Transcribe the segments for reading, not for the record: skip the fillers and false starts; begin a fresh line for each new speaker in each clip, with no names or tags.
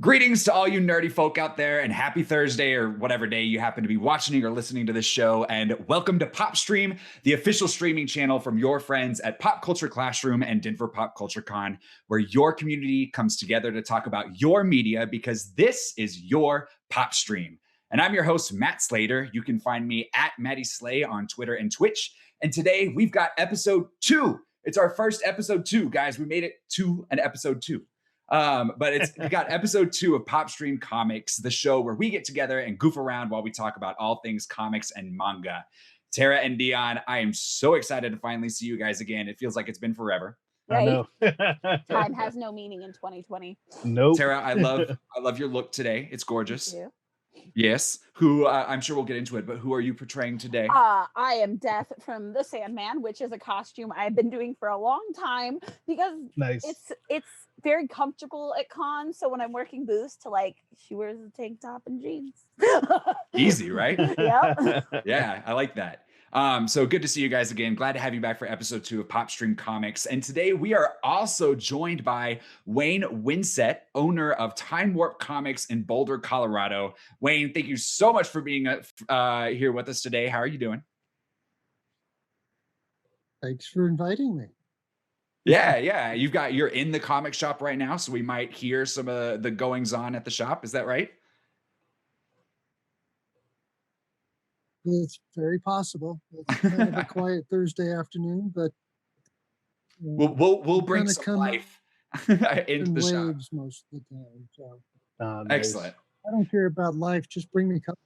Greetings to all you nerdy folk out there, and happy Thursday or whatever day you happen to be watching or listening to this show. And welcome to PopStream, the official streaming channel from your friends at Pop Culture Classroom and Denver Pop Culture Con, where your community comes together to talk about your media because this is your PopStream. And I'm your host, Matt Slater. You can find me at Matty Slay on Twitter and Twitch. And today we've got episode 2. It's our first episode 2, guys. We made it to an episode 2. But we got episode 2 of PopStream Comics, the show where we get together and goof around while we talk about all things comics and manga. Tara and Dion, I am so excited to finally see you guys again. It feels like it's been forever.
Right?
I know.
Time has no meaning in 2020.
Nope.
Tara, I love your look today. It's gorgeous.
Thank you.
Yes. Who I'm sure we'll get into it, but who are you portraying today?
I am Death from the Sandman, which is a costume I've been doing for a long time because
Nice.
it's very comfortable at cons. So when I'm working booths, she wears a tank top and jeans.
Easy, right?
Yep.
Yeah, I like that. So good to see you guys again. Glad to have you back for episode 2 of PopStream Comics. And today we are also joined by Wayne Winsett, owner of Time Warp Comics in Boulder, Colorado. Wayne, thank you so much for being here with us today. How are you doing?
Thanks for inviting me.
Yeah. You're in the comic shop right now, so we might hear some of the goings on at the shop. Is that right?
It's very possible. It's kind of a quiet Thursday afternoon, but
We'll bring
kinda
some
come
life into
in
the shop.
waves most of the time. So
Nice.
Excellent.
I don't care about life. Just bring me company.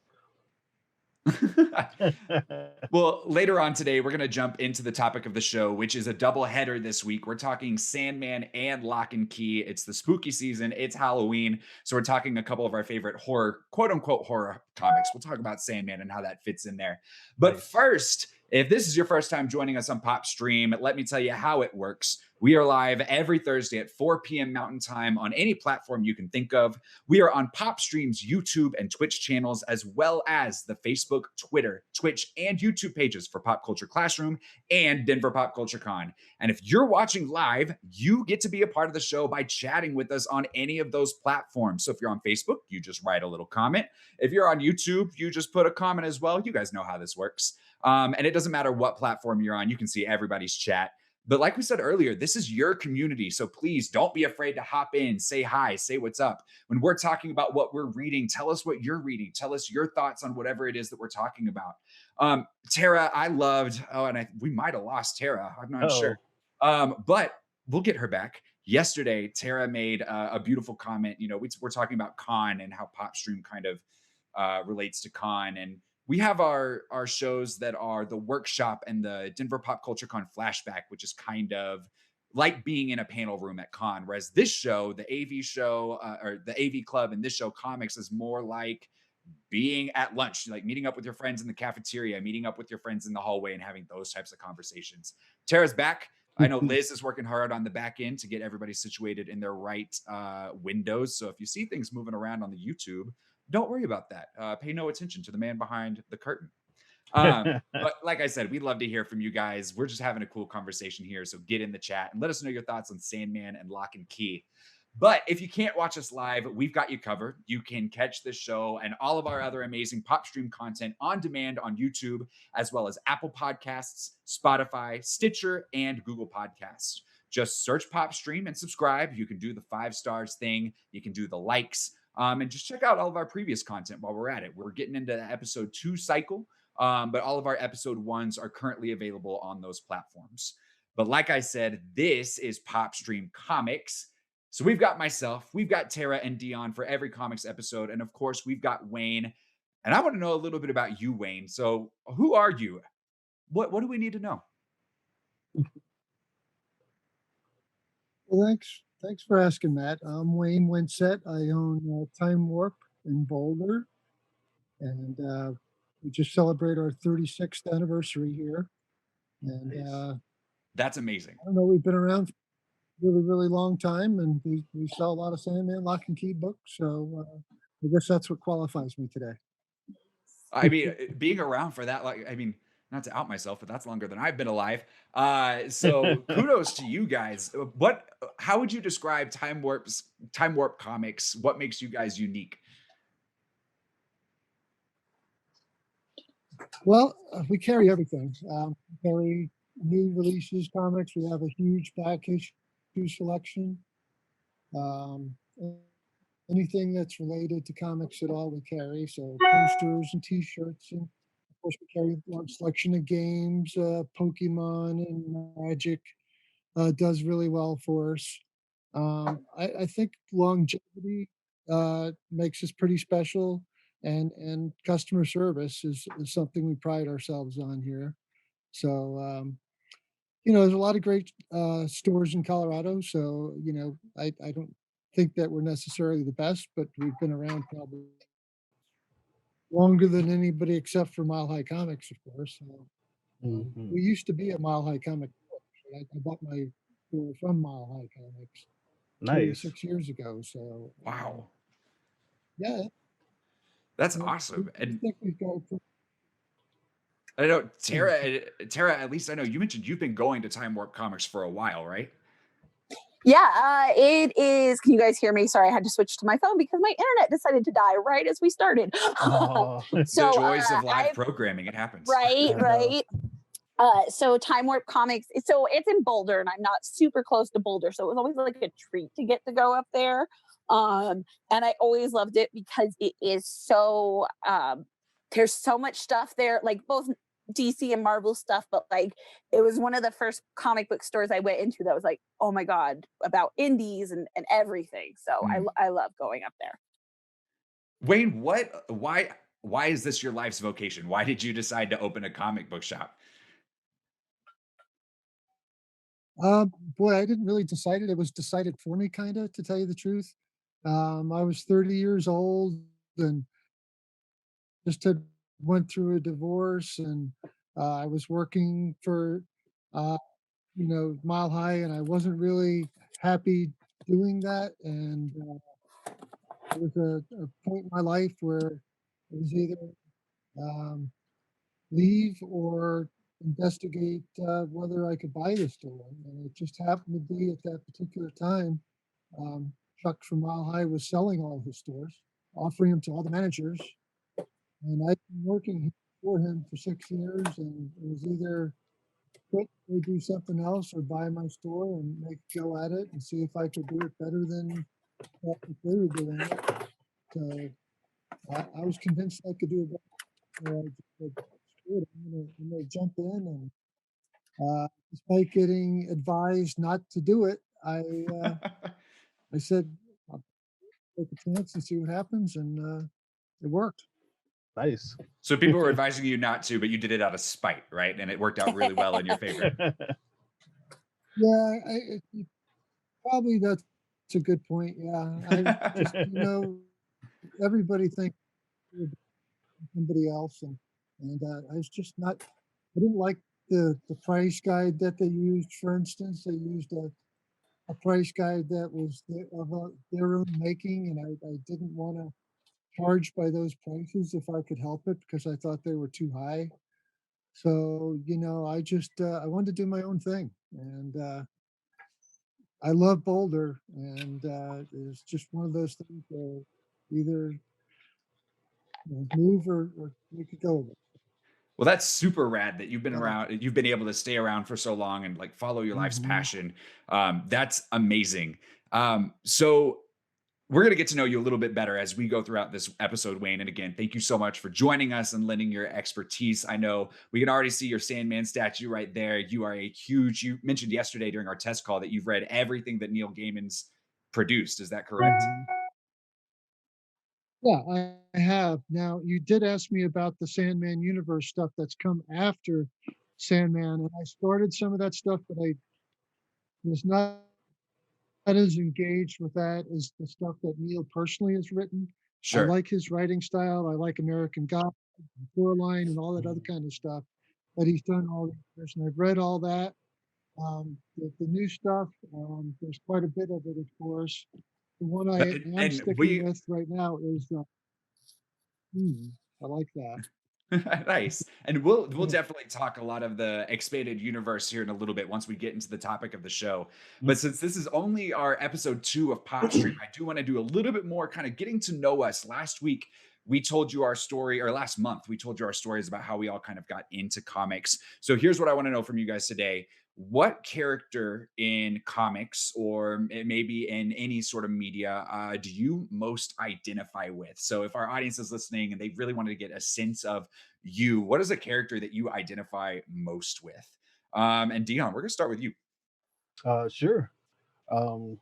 Well, later on today, we're going to jump into the topic of the show, which is a double header this week. We're talking Sandman and Locke Key. It's the spooky season. It's Halloween. So we're talking a couple of our favorite horror, quote unquote, horror comics. We'll talk about Sandman and how that fits in there. But
Nice.
first, if this is your first time joining us on PopStream, let me tell you how it works. We are live every Thursday at 4 p.m. Mountain Time on any platform you can think of. We are on PopStream's YouTube and Twitch channels, as well as the Facebook, Twitter, Twitch, and YouTube pages for Pop Culture Classroom and Denver Pop Culture Con. And if you're watching live, you get to be a part of the show by chatting with us on any of those platforms. So if you're on Facebook, you just write a little comment. If you're on YouTube, you just put a comment as well. You guys know how this works. And it doesn't matter what platform you're on. You can see everybody's chat. But like we said earlier, this is your community. So please don't be afraid to hop in, say hi, say what's up. When we're talking about what we're reading, tell us what you're reading. Tell us your thoughts on whatever it is that we're talking about. Tara, I loved, we might have lost Tara. I'm not sure. But we'll get her back. Yesterday, Tara made a beautiful comment. You know, we're talking about con and how PopStream kind of relates to con. And we have our shows that are the workshop and the Denver Pop Culture Con flashback, which is kind of like being in a panel room at con. Whereas this show, the AV show or the AV club, and this show comics is more like being at lunch, like meeting up with your friends in the cafeteria, meeting up with your friends in the hallway and having those types of conversations. Tara's back. I know Liz is working hard on the back end to get everybody situated in their right windows. So if you see things moving around on the YouTube, don't worry about that. Pay no attention to the man behind the curtain. But like I said, we'd love to hear from you guys. We're just having a cool conversation here. So get in the chat and let us know your thoughts on Sandman and Locke Key. But if you can't watch us live, we've got you covered. You can catch this show and all of our other amazing PopStream content on demand on YouTube, as well as Apple Podcasts, Spotify, Stitcher, and Google Podcasts. Just search PopStream and subscribe. You can do the 5 stars thing. You can do the likes. And just check out all of our previous content while we're at it. We're getting into the episode 2 cycle, but all of our episode 1s are currently available on those platforms. But like I said, this is PopStream Comics. So we've got myself, we've got Tara and Dion for every comics episode. And of course, we've got Wayne. And I want to know a little bit about you, Wayne. So who are you? What do we need to know?
Well, thanks for asking, Matt. I'm Wayne Winsett. I own Time Warp in Boulder, and we just celebrate our 36th anniversary here. And
Nice. That's amazing.
I don't know, we've been around for a really, really long time, and we sell a lot of Sandman, Locke and Key books. So I guess that's what qualifies me today.
I mean, being around for that, Not to out myself, but that's longer than I've been alive. So kudos to you guys. How would you describe Time Warp Comics? What makes you guys unique?
Well, we carry everything. We carry new releases, comics. We have a huge back issue selection. Um, anything that's related to comics at all, we carry. So posters and T-shirts, and of course, we carry a large selection of games. Pokemon and Magic does really well for us. I think longevity makes us pretty special, and customer service is something we pride ourselves on here. So there's a lot of great stores in Colorado. So I don't think that we're necessarily the best, but we've been around probably longer than anybody except for Mile High Comics, of course. We used to be a Mile High Comic store. I bought my store from Mile High Comics
Nice.
36 years ago. So
Wow,
yeah,
that's
we
awesome.
we
And
think we've got a
I know
pretty
Tara. At least I know you mentioned you've been going to Time Warp Comics for a while, right?
Yeah, it is. Can you guys hear me? Sorry, I had to switch to my phone because my internet decided to die right as we started.
Oh,
The
So
joys of live
I've
programming. It happens.
right,
I know.
right. So Time Warp Comics, so it's in Boulder, and I'm not super close to Boulder, so it was always like a treat to get to go up there. And I always loved it because it is so there's so much stuff there, like both DC and Marvel stuff, but like it was one of the first comic book stores I went into that was like, oh my God, about indies and everything. So
Mm.
I love going up there.
Wayne, why is this your life's vocation? Why did you decide to open a comic book shop?
Uh, boy, I didn't really decide it. It was decided for me, kind of, to tell you the truth. I was 30 years old and just had went through a divorce, and I was working for, uh, Mile High, and I wasn't really happy doing that. And there was a point in my life where it was either um, leave or investigate whether I could buy the store. And it just happened to be at that particular time, Chuck from Mile High was selling all his stores, offering them to all the managers. And I'd been working for him for 6 years, and it was either quit or do something else or buy my store and make a go at it and see if I could do it better than what they were doing it. So I was convinced I could do it better. So I just said, "Screw it, I'm gonna jump in." And despite getting advised not to do it, I said, "I'll take a chance and see what happens," and it worked.
Nice.
So people were advising you not to, but you did it out of spite, right? And it worked out really well in your favor.
Yeah, probably that's a good point. Yeah, I just everybody thinks they're somebody else, and I was just not. I didn't like the price guide that they used. For instance, they used a price guide that was of their own making, and I didn't want to charge by those prices if I could help it because I thought they were too high. So I just I wanted to do my own thing, and I love Boulder, and it's just one of those things where either move or make it go.
Well, that's super rad that
Yeah.
you've been able to stay around for so long and like follow your life's
Mhm.
passion. That's amazing. So we're going to get to know you a little bit better as we go throughout this episode, Wayne. And again, thank you so much for joining us and lending your expertise. I know we can already see your Sandman statue right there. You mentioned yesterday during our test call that you've read everything that Neil Gaiman's produced. Is that correct?
Mhm. Yeah, I have. Now, you did ask me about the Sandman Universe stuff that's come after Sandman, and I started some of that stuff, but I was not as engaged with that as the stuff that Neil personally has written. I
Sure.
like his writing style. I like American Gods, Coraline, and all that other kind of stuff that he's done all these years, and I've read all that. The new stuff, there's quite a bit of it, of course. The one I am
And
sticking
we
with right now is I like that.
Nice. And we'll definitely talk a lot of the expanded universe here in a little bit once we get into the topic of the show. But since this is only our episode 2 of PopStream, I do want to do a little bit more kind of getting to know us. Last week we told you our story, or last month we told you our stories about how we all kind of got into comics. So here's what I want to know from you guys today. What character in comics, or maybe in any sort of media, do you most identify with? So if our audience is listening and they really wanted to get a sense of you, what is a character that you identify most with? And Dion, we're gonna start with you.
Sure. Um,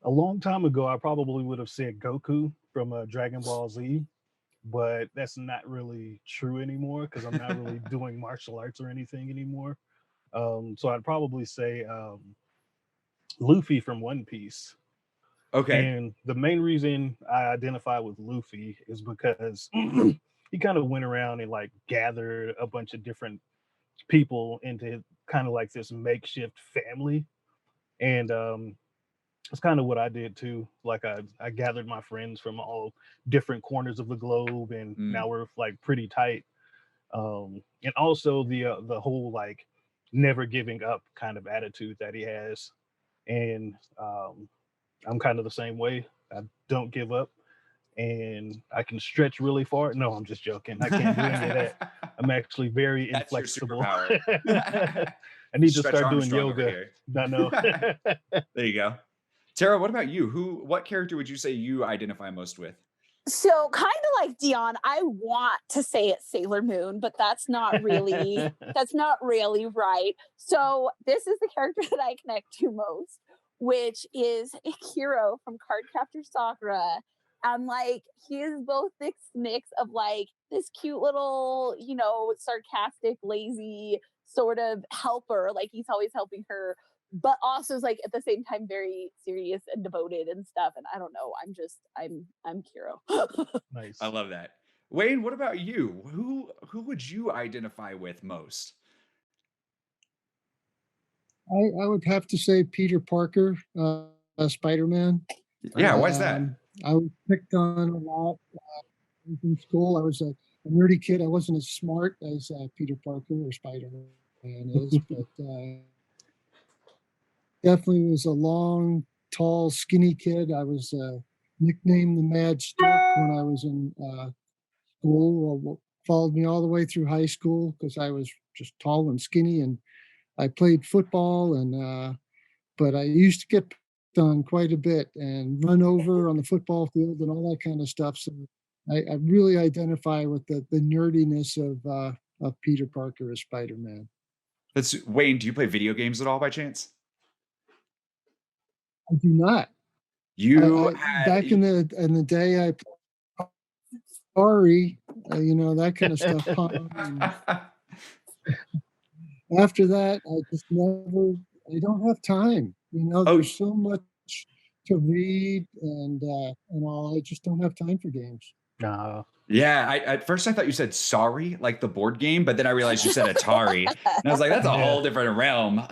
a long time ago, I probably would have said Goku from Dragon Ball Z, but that's not really true anymore because I'm not really doing martial arts or anything anymore. So I'd probably say Luffy from One Piece.
Okay.
And the main reason I identify with Luffy is because he kind of went around and like gathered a bunch of different people into kind of like this makeshift family. And it's kind of what I did too. Like I gathered my friends from all different corners of the globe, and
Mm.
now we're like pretty tight. And also the whole like never giving up kind of attitude that he has. And I'm kind of the same way. I don't give up, and I can stretch really far. No, I'm just joking. I can't do any of that. I'm actually very
That's your
inflexible.
superpower.
I need to
Stretch
start doing
Armstrong over
yoga.
here.
I know.
There you go. Tara, what about you? What character would you say you identify most with?
So kind of like Dion, I want to say it's Sailor Moon, but that's not really right. So this is the character that I connect to most, which is Hero from Cardcaptor Sakura. And like he is both this mix of like this cute little, sarcastic, lazy sort of helper. Like he's always helping her, but also is like at the same time very serious and devoted and stuff. And I don't know, I'm Kiro.
Nice.
I love that. Wayne, what about you? Who would you identify with most?
I would have to say Peter Parker, Spider-Man.
Yeah, why is that?
I was picked on a lot in school. I was a nerdy kid. I wasn't as smart as Peter Parker or Spider-Man is, but definitely was a long, tall, skinny kid. I was nicknamed the Mad Stork when I was in school. Followed me all the way through high school because I was just tall and skinny, and I played football. And but I used to get picked on quite a bit and run over on the football field and all that kind of stuff. So I really identify with the nerdiness of Peter Parker as Spider-Man.
That's Wayne. Do you play video games at all by chance?
I do not.
You
Back in the day, I played Atari, that kind of stuff. After that, I don't have time. There's so much to read and all. I just don't have time for games.
Yeah, at first I thought you said sorry, like the board game, but then I realized you said Atari, and I was like, that's a whole different realm.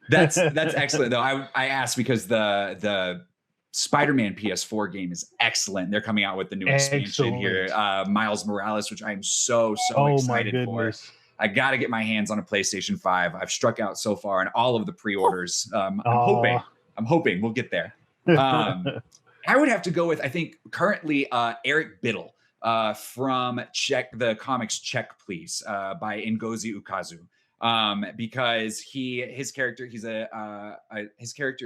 That's excellent though. I asked because the Spider-Man PS4 game is excellent. They're coming out with the new expansion here, Miles Morales, which I'm so excited for. I got to get my hands on a PlayStation 5. I've struck out so far in all of the pre-orders. I'm hoping we'll get there. I would have to go with, I think, currently Eric Biddle from the comics Check Please by Ngozi Ukazu, because his character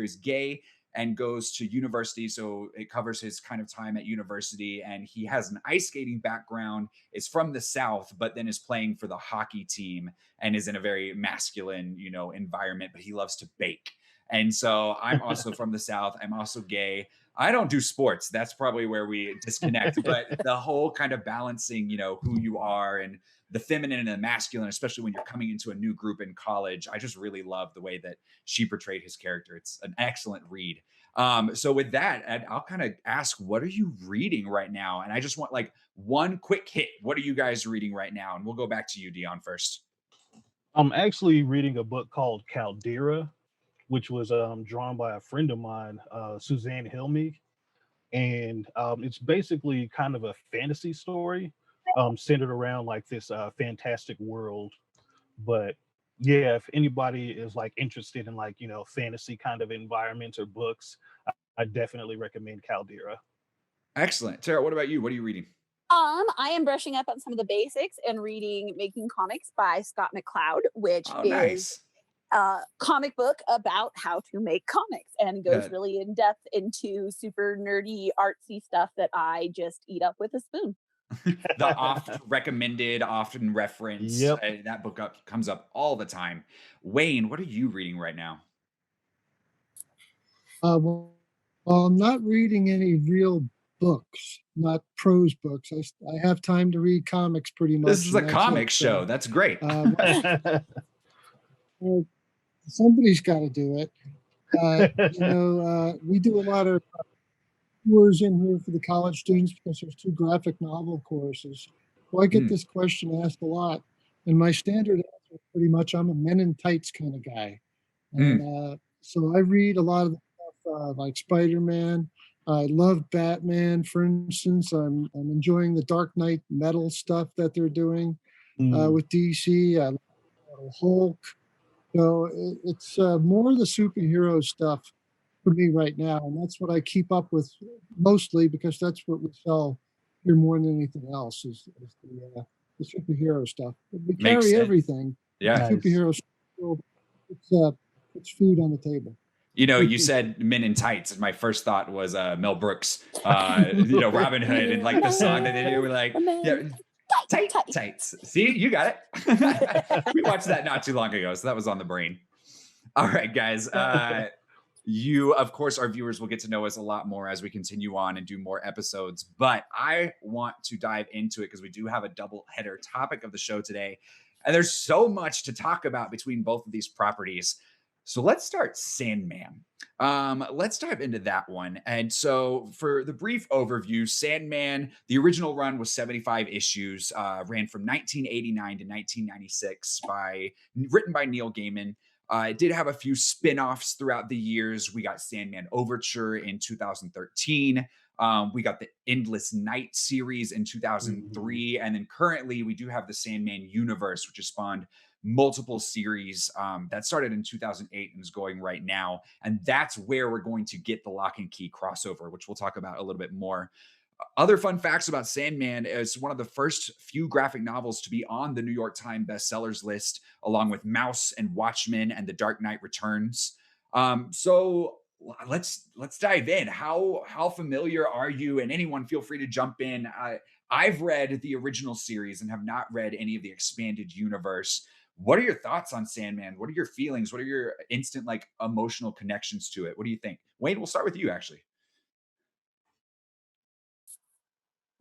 is gay and goes to university, so it covers his kind of time at university, and he has an ice skating background, is from the South, but then is playing for the hockey team and is in a very masculine, environment, but he loves to bake. And so I'm also from the South. I'm also gay. I don't do sports. That's probably where we disconnect. But the whole kind of balancing, who you are and the feminine and the masculine, especially when you're coming into a new group in college, I just really love the way that she portrayed his character. It's an excellent read. So with that, Ed, I'll kind of ask, what are you reading right now? And I just want like one quick hit. What are you guys reading right now? And we'll go back to you, Dion, first.
I'm actually reading a book called Caldera, which was drawn by a friend of mine, Suzanne Hilmig. And it's basically kind of a fantasy story centered around like this fantastic world. But yeah, if anybody is like interested in like, fantasy kind of environments or books, I definitely recommend Caldera.
Excellent. Tara, what about you? What are you reading?
I am brushing up on some of the basics and reading Making Comics by Scott McCloud, which
Oh,
is
nice.
a comic book about how to make comics and goes
Good.
really in depth into super nerdy, artsy stuff that I just eat up with a spoon.
The oft recommended, often referenced.
Yep.
That book comes up all the time. Wayne, what are you reading right now?
Well, I'm not reading any real books, not prose books. I have time to read comics pretty much.
This is a
and that's
comic
it.
show. That's great.
Well, somebody's got to do it. We do a lot of tours in here for the college students because there's 2 graphic novel courses. Well, I get this question asked a lot, and my standard answer is pretty much I'm a men in tights kind of guy. And so I read a lot of the stuff like Spider-Man. I love Batman, for instance. I'm enjoying the Dark Knight metal stuff that they're doing with DC. I love Hulk. So it's more of the superhero stuff for me right now, and that's what I keep up with mostly because that's what we sell here more than anything else is the superhero stuff. But we
Makes
carry
sense.
everything.
Yeah.
Nice.
Superhero stuff. It's food on the table.
You said Men in Tights, and my first thought was Mel Brooks, Robin Hood, and like the song that they do, like, yeah, tights. See, you got it. We watched that not too long ago, so that was on the brain. All right, guys. You, of course, our viewers will get to know us a lot more as we continue on and do more episodes. But I want to dive into it because we do have a double header topic of the show today. And there's so much to talk about between both of these properties. So let's start Sandman. Let's dive into that one. And so for the brief overview, Sandman, the original run was 75 issues, ran from 1989 to 1996, written by Neil Gaiman. It did have a few spin-offs throughout the years. We got Sandman Overture in 2013. We got the Endless Night series in 2003. And then currently we do have the Sandman Universe, which has spawned multiple series that started in 2008 and is going right now. And that's where we're going to get the Locke Key crossover, which we'll talk about a little bit more. Other fun facts about Sandman is one of the first few graphic novels to be on the New York Times bestsellers list, along with Mouse and Watchmen and The Dark Knight Returns. So let's dive in. How familiar are you? And anyone, feel free to jump in. I've read the original series and have not read any of the expanded universe. What are your thoughts on Sandman? What are your feelings? What are your instant emotional connections to it? What do you think? Wayne, we'll start with you actually.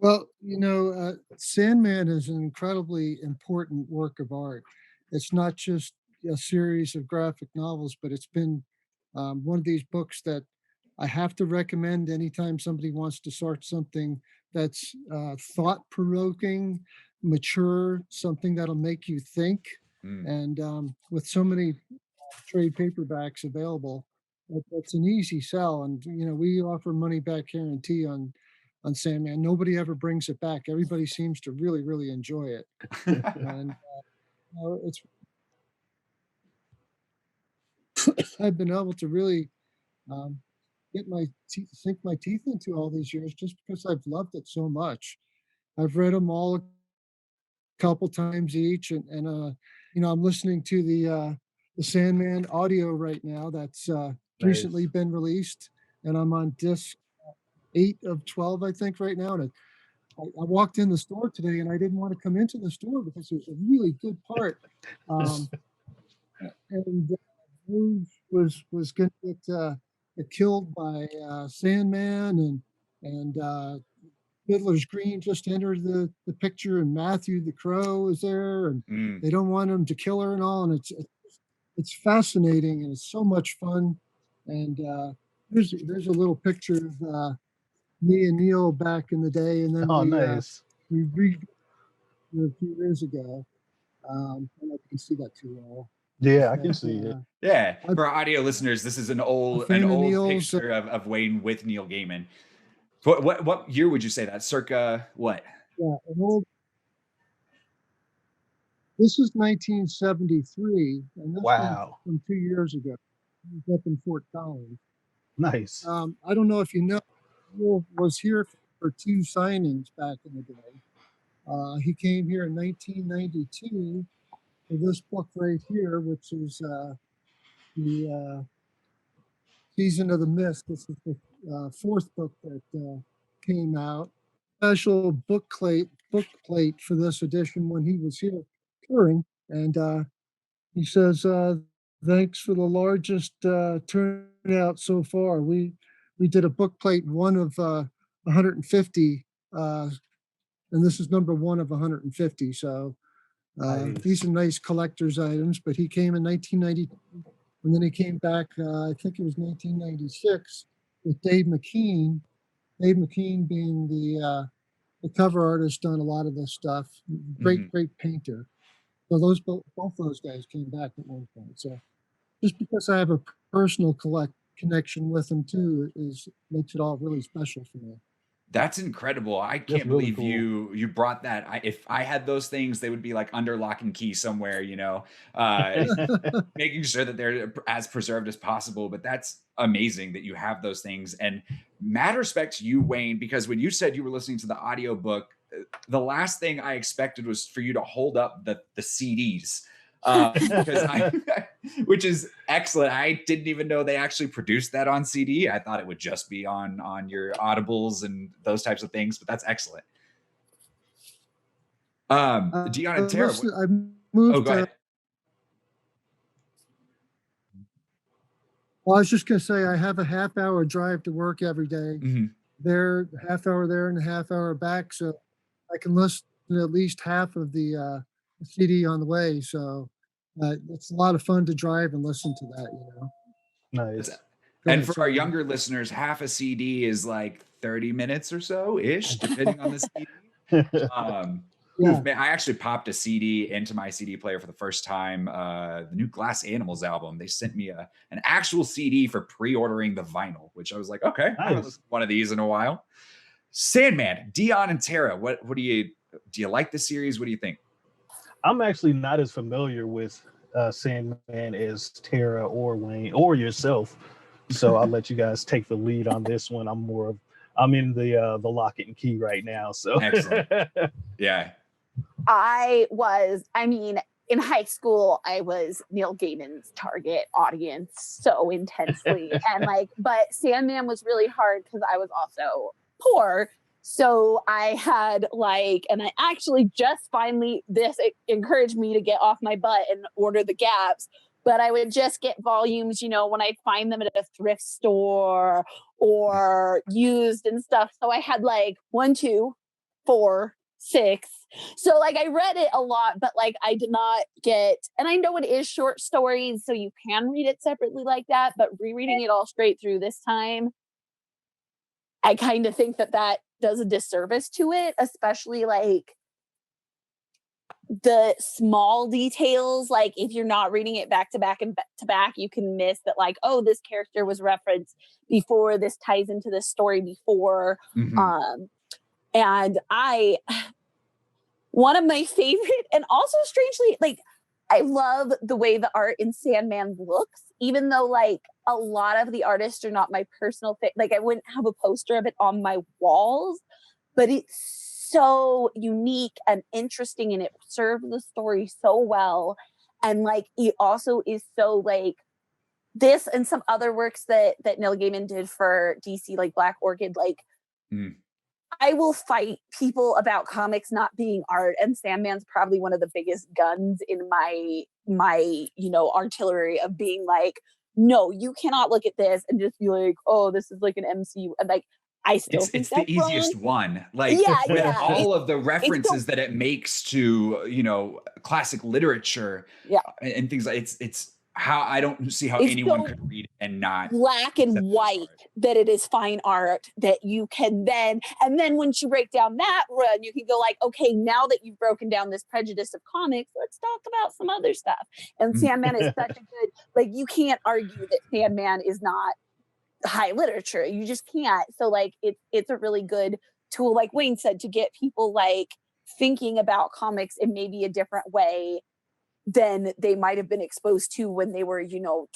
Well, Sandman is an incredibly important work of art. It's not just a series of graphic novels, but it's been one of these books that I have to recommend anytime somebody wants to start something that's thought-provoking, mature, something that'll make you think. And with so many trade paperbacks available, that's an easy sell. And we offer money back guarantee on Sandman. Nobody ever brings it back. Everybody seems to really, really enjoy it. And it's I've been able to really sink my teeth into all these years just because I've loved it so much. I've read them all a couple times each, and I'm listening to the Sandman audio right now. That's recently been released, and I'm on disc 8 of 12, I think, right now. And I walked in the store today, and I didn't want to come into the store because it was a really good part. And Bruce was going to get killed by Sandman, and Fiddler's Green just entered the picture, and Matthew the Crow is there, and they don't want him to kill her and all. And it's fascinating, and it's so much fun. And there's a little picture of me and Neil back in the day, and then
nice.
We read a few years ago. I don't know if you can see that too well.
Yeah, I can see it.
Yeah, for our audio listeners, this is an old picture of Wayne with Neil Gaiman. What year would you say that? Circa what?
Yeah, an old This is 1973, and this
Wow.
from 2 years ago. He was up in Fort Collins.
Nice.
I don't know if you know, Will was here for 2 signings back in the day. He came here in 1992 for this book right here, which is the Season of the Mist. This is the 4th book that came out. Special book plate for this edition when he was here touring, and he says, "Thanks for the largest turnout so far. We did a book plate, one of 150, and this is number 1 of 150. So these
Nice.
are nice collector's items." But he came in 1992, and then he came back. I think it was 1996 with Dave McKean. Dave McKean being the cover artist on a lot of this stuff. Great painter. So both those guys came back at one point. So just because I have a personal connection with them too makes it all really special for me.
That's incredible. I
That's
can't
really
believe
cool.
you brought that. If I had those things, they would be like under lock and key somewhere, making sure that they're as preserved as possible. But that's amazing that you have those things. And mad respect to you, Wayne, because when you said you were listening to the audiobook, the last thing I expected was for you to hold up the CDs. Because which is excellent. I didn't even know they actually produced that on CD. I thought it would just be on your Audibles and those types of things, but that's excellent. Dion and Tara.
I moved.
Go ahead.
Well, I was just going to say I have a half-hour drive to work every day. There, half hour there and a half hour back, so I can listen to at least half of the CD on the way. So it's a lot of fun to drive and listen to that.
Nice.
And for our younger listeners, half a CD is like 30 minutes or so ish, depending on the CD. Man, I actually popped a CD into my CD player for the first time. The new Glass Animals album. They sent me an actual CD for pre-ordering the vinyl, which I was like, okay, I haven't listened to one of these in a while. Sandman, Dion and Tara, what do you like the series? What do you think?
I'm actually not as familiar with Sandman as Tara or Wayne or yourself, so I'll let you guys take the lead on this one. I'm in the Locke Key right now. So
excellent. Yeah.
In high school, I was Neil Gaiman's target audience so intensely. And but Sandman was really hard because I was also poor. So I had and I actually just finally, it encouraged me to get off my butt and order the gaps. But I would just get volumes, when I'd find them at a thrift store or used and stuff. So I had 1, 2, 4, 6. So I read it a lot, but I did not get, and I know it is short stories, so you can read it separately like that, but rereading it all straight through this time, I kind of think that does a disservice to it, especially the small details. If you're not reading it back to back and to back, you can miss that this character was referenced before, this ties into this story before. And one of my favorite, and also strangely, I love the way the art in Sandman looks, even though a lot of the artists are not my personal I wouldn't have a poster of it on my walls, but it's so unique and interesting, and it serves the story so well. And it also is so this and some other works that Neil Gaiman did for DC, Black Orchid, I will fight people about comics not being art, and Sandman's probably one of the biggest guns in my artillery of being no, you cannot look at this and just be oh, this is an MCU. And I still think
it's the easiest one. With all of the references that it makes to classic literature, and things it's how I don't see how anyone could read it and not
black and white that it is fine art that you can then, and then once you break down that run, you can go okay, now that you've broken down this prejudice of comics, let's talk about some other stuff. And Sandman is such a good, you can't argue that Sandman is not high literature. You just can't. So it's a really good tool, like Wayne said, to get people thinking about comics in maybe a different way than they might have been exposed to when they were,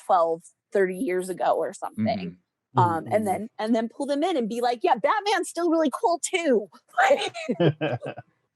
12, 30 years ago or something. And then pull them in and be like, yeah, Batman's still really cool too.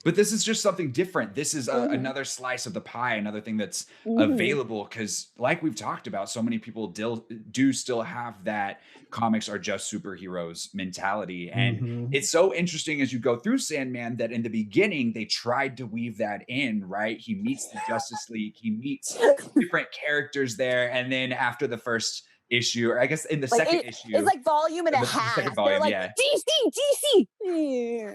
But this is just something different. This is another slice of the pie, another thing that's available, because like we've talked about, so many people do still have that comics are just superheroes mentality. And it's so interesting as you go through Sandman that in the beginning, they tried to weave that in, right? He meets the Justice League, he meets different characters there. And then after the first issue, or I guess in the second issue,
it's like volume and a half.
Second volume,
They're like, DC.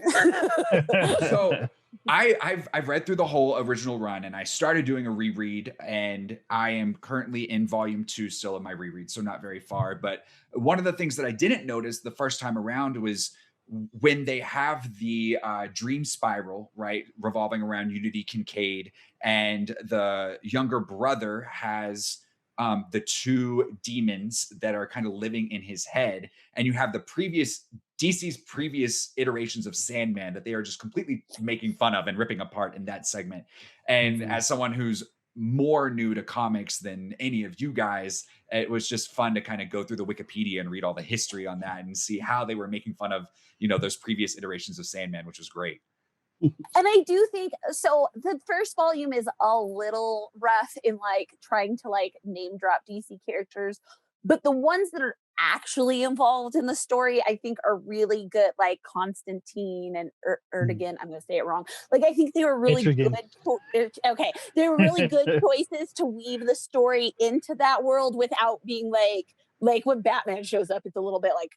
So I've read through the whole original run, and I started doing a reread, and I am currently in volume 2 still in my reread, so not very far. But one of the things that I didn't notice the first time around was when they have the dream spiral, right, revolving around Unity Kincaid, and the younger brother has the two demons that are kind of living in his head, and you have the DC's previous iterations of Sandman that they are just completely making fun of and ripping apart in that segment. And as someone who's more new to comics than any of you guys, it was just fun to kind of go through the Wikipedia and read all the history on that and see how they were making fun of, those previous iterations of Sandman, which was great.
And I do think so. The first volume is a little rough in like trying to like name drop DC characters, but the ones that are actually involved in the story, I think, are really good. Like Constantine and Erdogan. I'm going to say it wrong. Like I think they were really good. Okay, they were really good choices to weave the story into that world without being like when Batman shows up, it's a little bit like.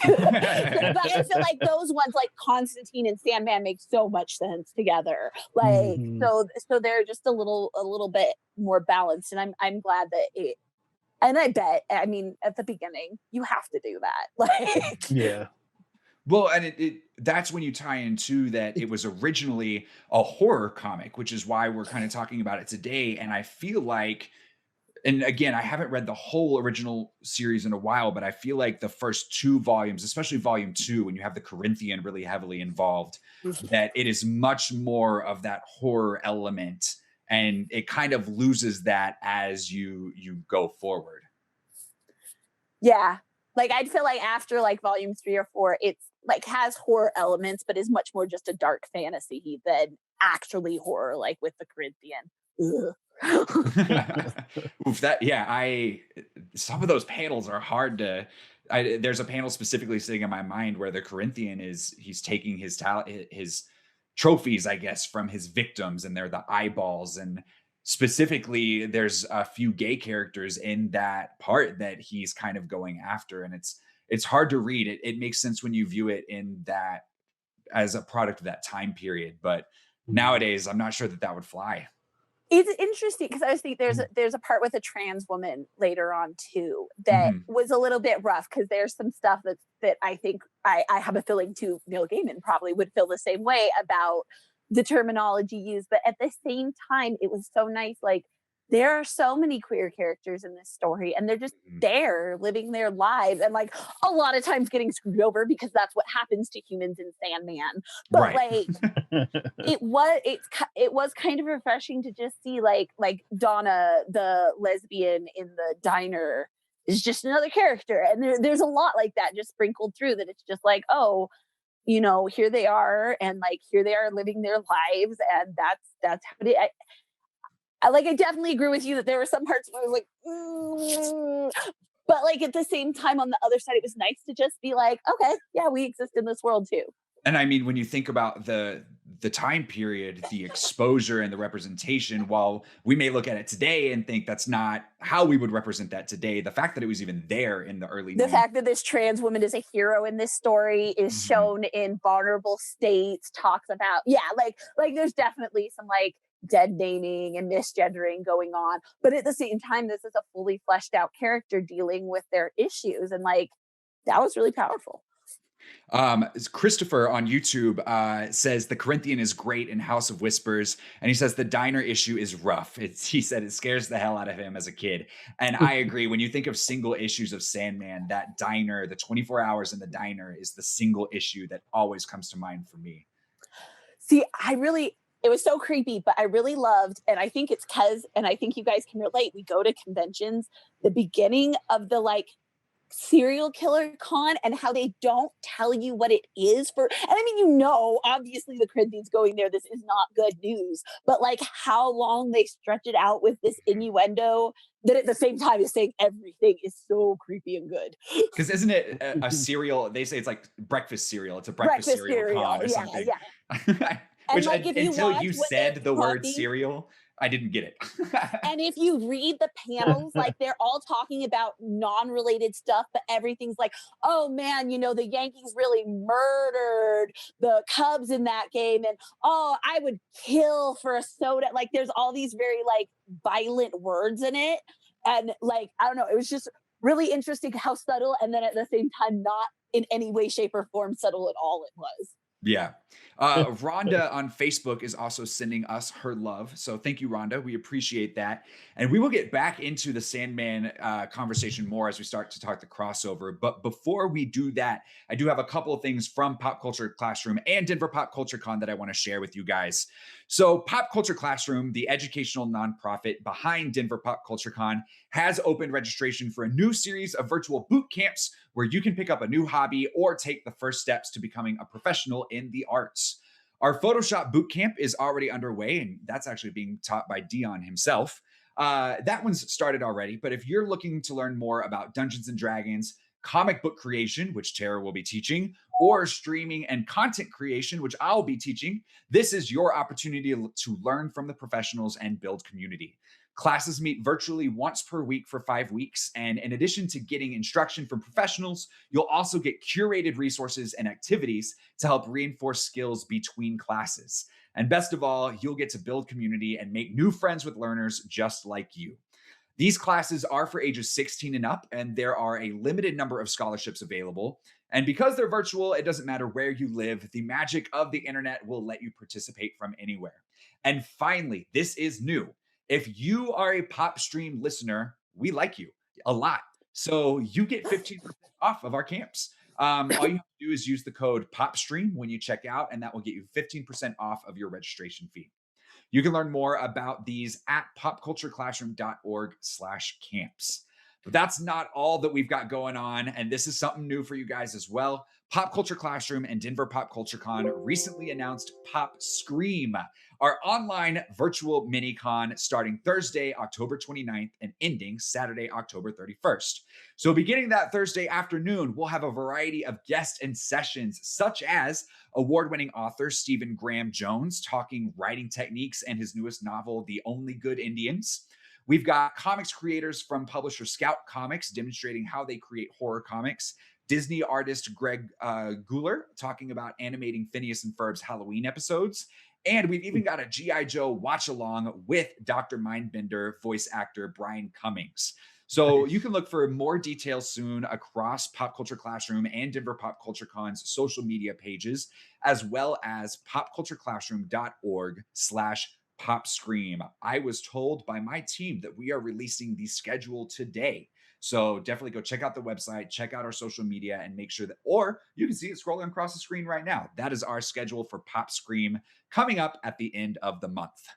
But I feel like those ones like Constantine and Sandman make so much sense together. Like so they're just a little bit more balanced, and I'm glad that it. And I bet, I mean, at the beginning, you have to do that. Like,
yeah.
Well, and that's when you tie into that it was originally a horror comic, which is why we're kind of talking about it today. And I feel like, and again, I haven't read the whole original series in a while, but I feel like the first 2 volumes, especially volume 2, when you have the Corinthian really heavily involved, that it is much more of that horror element. And it kind of loses that as you go forward.
Yeah. Like I'd feel like after like volume 3 or 4, it's like has horror elements, but is much more just a dark fantasy than actually horror, like with the Corinthian.
Oof, some of those panels are hard to. There's a panel specifically sitting in my mind where the Corinthian he's taking his trophies, I guess, from his victims, and they're the eyeballs. And specifically, there's a few gay characters in that part that he's kind of going after, and it's hard to read. It makes sense when you view it in that as a product of that time period, but nowadays, I'm not sure that would fly.
It's interesting because I was thinking there's a part with a trans woman later on too that was a little bit rough because there's some stuff that I think I have a feeling too Neil Gaiman probably would feel the same way about the terminology used, but at the same time it was so nice. Like there are so many queer characters in this story and they're just there living their lives and like a lot of times getting screwed over because that's what happens to humans in Sandman. But like it was kind of refreshing to just see like Donna, the lesbian in the diner, is just another character. And there's a lot like that just sprinkled through that it's just like, oh, here they are and like here they are living their lives and that's how it I definitely agree with you that there were some parts where I was like, but like at the same time on the other side, it was nice to just be like, okay, yeah, we exist in this world too.
And I mean, when you think about the time period, the exposure and the representation, while we may look at it today and think that's not how we would represent that today, the fact that it was even there in the early
the fact that this trans woman is a hero in this story is shown in vulnerable states, talks about, like there's definitely some like dead naming and misgendering going on, but at the same time this is a fully fleshed out character dealing with their issues, and like that was really powerful.
Christopher on YouTube says the Corinthian is great in House of Whispers, and he says the diner issue is rough. He said it scares the hell out of him as a kid, and I agree. When you think of single issues of Sandman, that diner, the 24 hours in the diner, is the single issue that always comes to mind for me.
See, it was so creepy, but I really loved, and I think it's because, and I think you guys can relate, we go to conventions, the beginning of the like serial killer con and how they don't tell you what it is for, and I mean, obviously the Corinthians going there, this is not good news, but like how long they stretch it out with this innuendo that at the same time is saying everything is so creepy and good.
Because isn't it a cereal? They say it's like breakfast cereal. It's a breakfast cereal con or something.
Yeah.
Which
like,
until you said the word
talking,
cereal, I didn't get it.
and if you read the panels, like they're all talking about non-related stuff, but everything's like, oh man, the Yankees really murdered the Cubs in that game, and oh, I would kill for a soda. Like there's all these very like violent words in it, and like I don't know, it was just really interesting how subtle, and then at the same time not in any way, shape, or form subtle at all it was.
Yeah. Rhonda on Facebook is also sending us her love. So thank you, Rhonda. We appreciate that. And we will get back into the Sandman conversation more as we start to talk the crossover. But before we do that, I do have a couple of things from Pop Culture Classroom and Denver Pop Culture Con that I want to share with you guys. So Pop Culture Classroom, the educational nonprofit behind Denver Pop Culture Con, has opened registration for a new series of virtual boot camps where you can pick up a new hobby or take the first steps to becoming a professional in the arts. Our Photoshop bootcamp is already underway, and that's actually being taught by Dion himself. That one's started already, but if you're looking to learn more about Dungeons and Dragons, comic book creation, which Tara will be teaching, or streaming and content creation, which I'll be teaching, this is your opportunity to learn from the professionals and build community. Classes meet virtually once per week for 5 weeks. And in addition to getting instruction from professionals, you'll also get curated resources and activities to help reinforce skills between classes. And best of all, you'll get to build community and make new friends with learners just like you. These classes are for ages 16 and up, and there are a limited number of scholarships available. And because they're virtual, it doesn't matter where you live. The magic of the internet will let you participate from anywhere. And finally, this is new. If you are a PopStream listener, we like you a lot. So you get 15% off of our camps. All you have to do is use the code PopStream when you check out, and that will get you 15% off of your registration fee. You can learn more about these at popcultureclassroom.org/camps. But that's not all that we've got going on. And this is something new for you guys as well. Pop Culture Classroom and Denver Pop Culture Con recently announced PopSCREAM, our online virtual mini con starting Thursday, October 29th and ending Saturday, October 31st. So beginning that Thursday afternoon, we'll have a variety of guests and sessions, such as award-winning author Stephen Graham Jones talking writing techniques and his newest novel, The Only Good Indians. We've got comics creators from publisher Scout Comics demonstrating how they create horror comics. Disney artist Greg Guler talking about animating Phineas and Ferb's Halloween episodes. And we've even got a G.I. Joe watch along with Dr. Mindbender voice actor Brian Cummings. So you can look for more details soon across Pop Culture Classroom and Denver Pop Culture Con's social media pages, as well as popcultureclassroom.org/PopScream. I was told by my team that we are releasing the schedule today. So definitely go check out the website, check out our social media, and make sure that, or you can see it scrolling across the screen right now. That is our schedule for PopSCREAM coming up at the end of the month.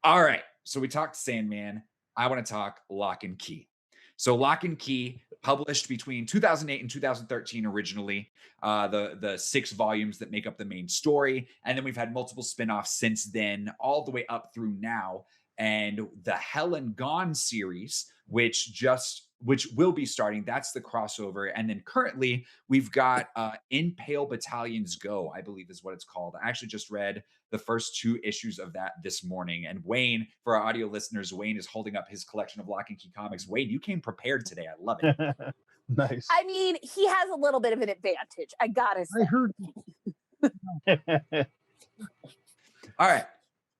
All right. So we talked Sandman. I want to talk Locke Key. So Locke Key, published between 2008 and 2013 originally, the 6 volumes that make up the main story. And then we've had multiple spinoffs since then, all the way up through now. And the Hell and Gone series, which will be starting, that's the crossover. And then currently we've got In Pale Battalions Go, I believe is what it's called. I actually just read the first 2 issues of that this morning. And Wayne, for our audio listeners, Wayne is holding up his collection of Locke Key comics. Wayne, you came prepared today. I love it.
Nice.
I mean, he has a little bit of an advantage, I gotta say.
I heard.
All right.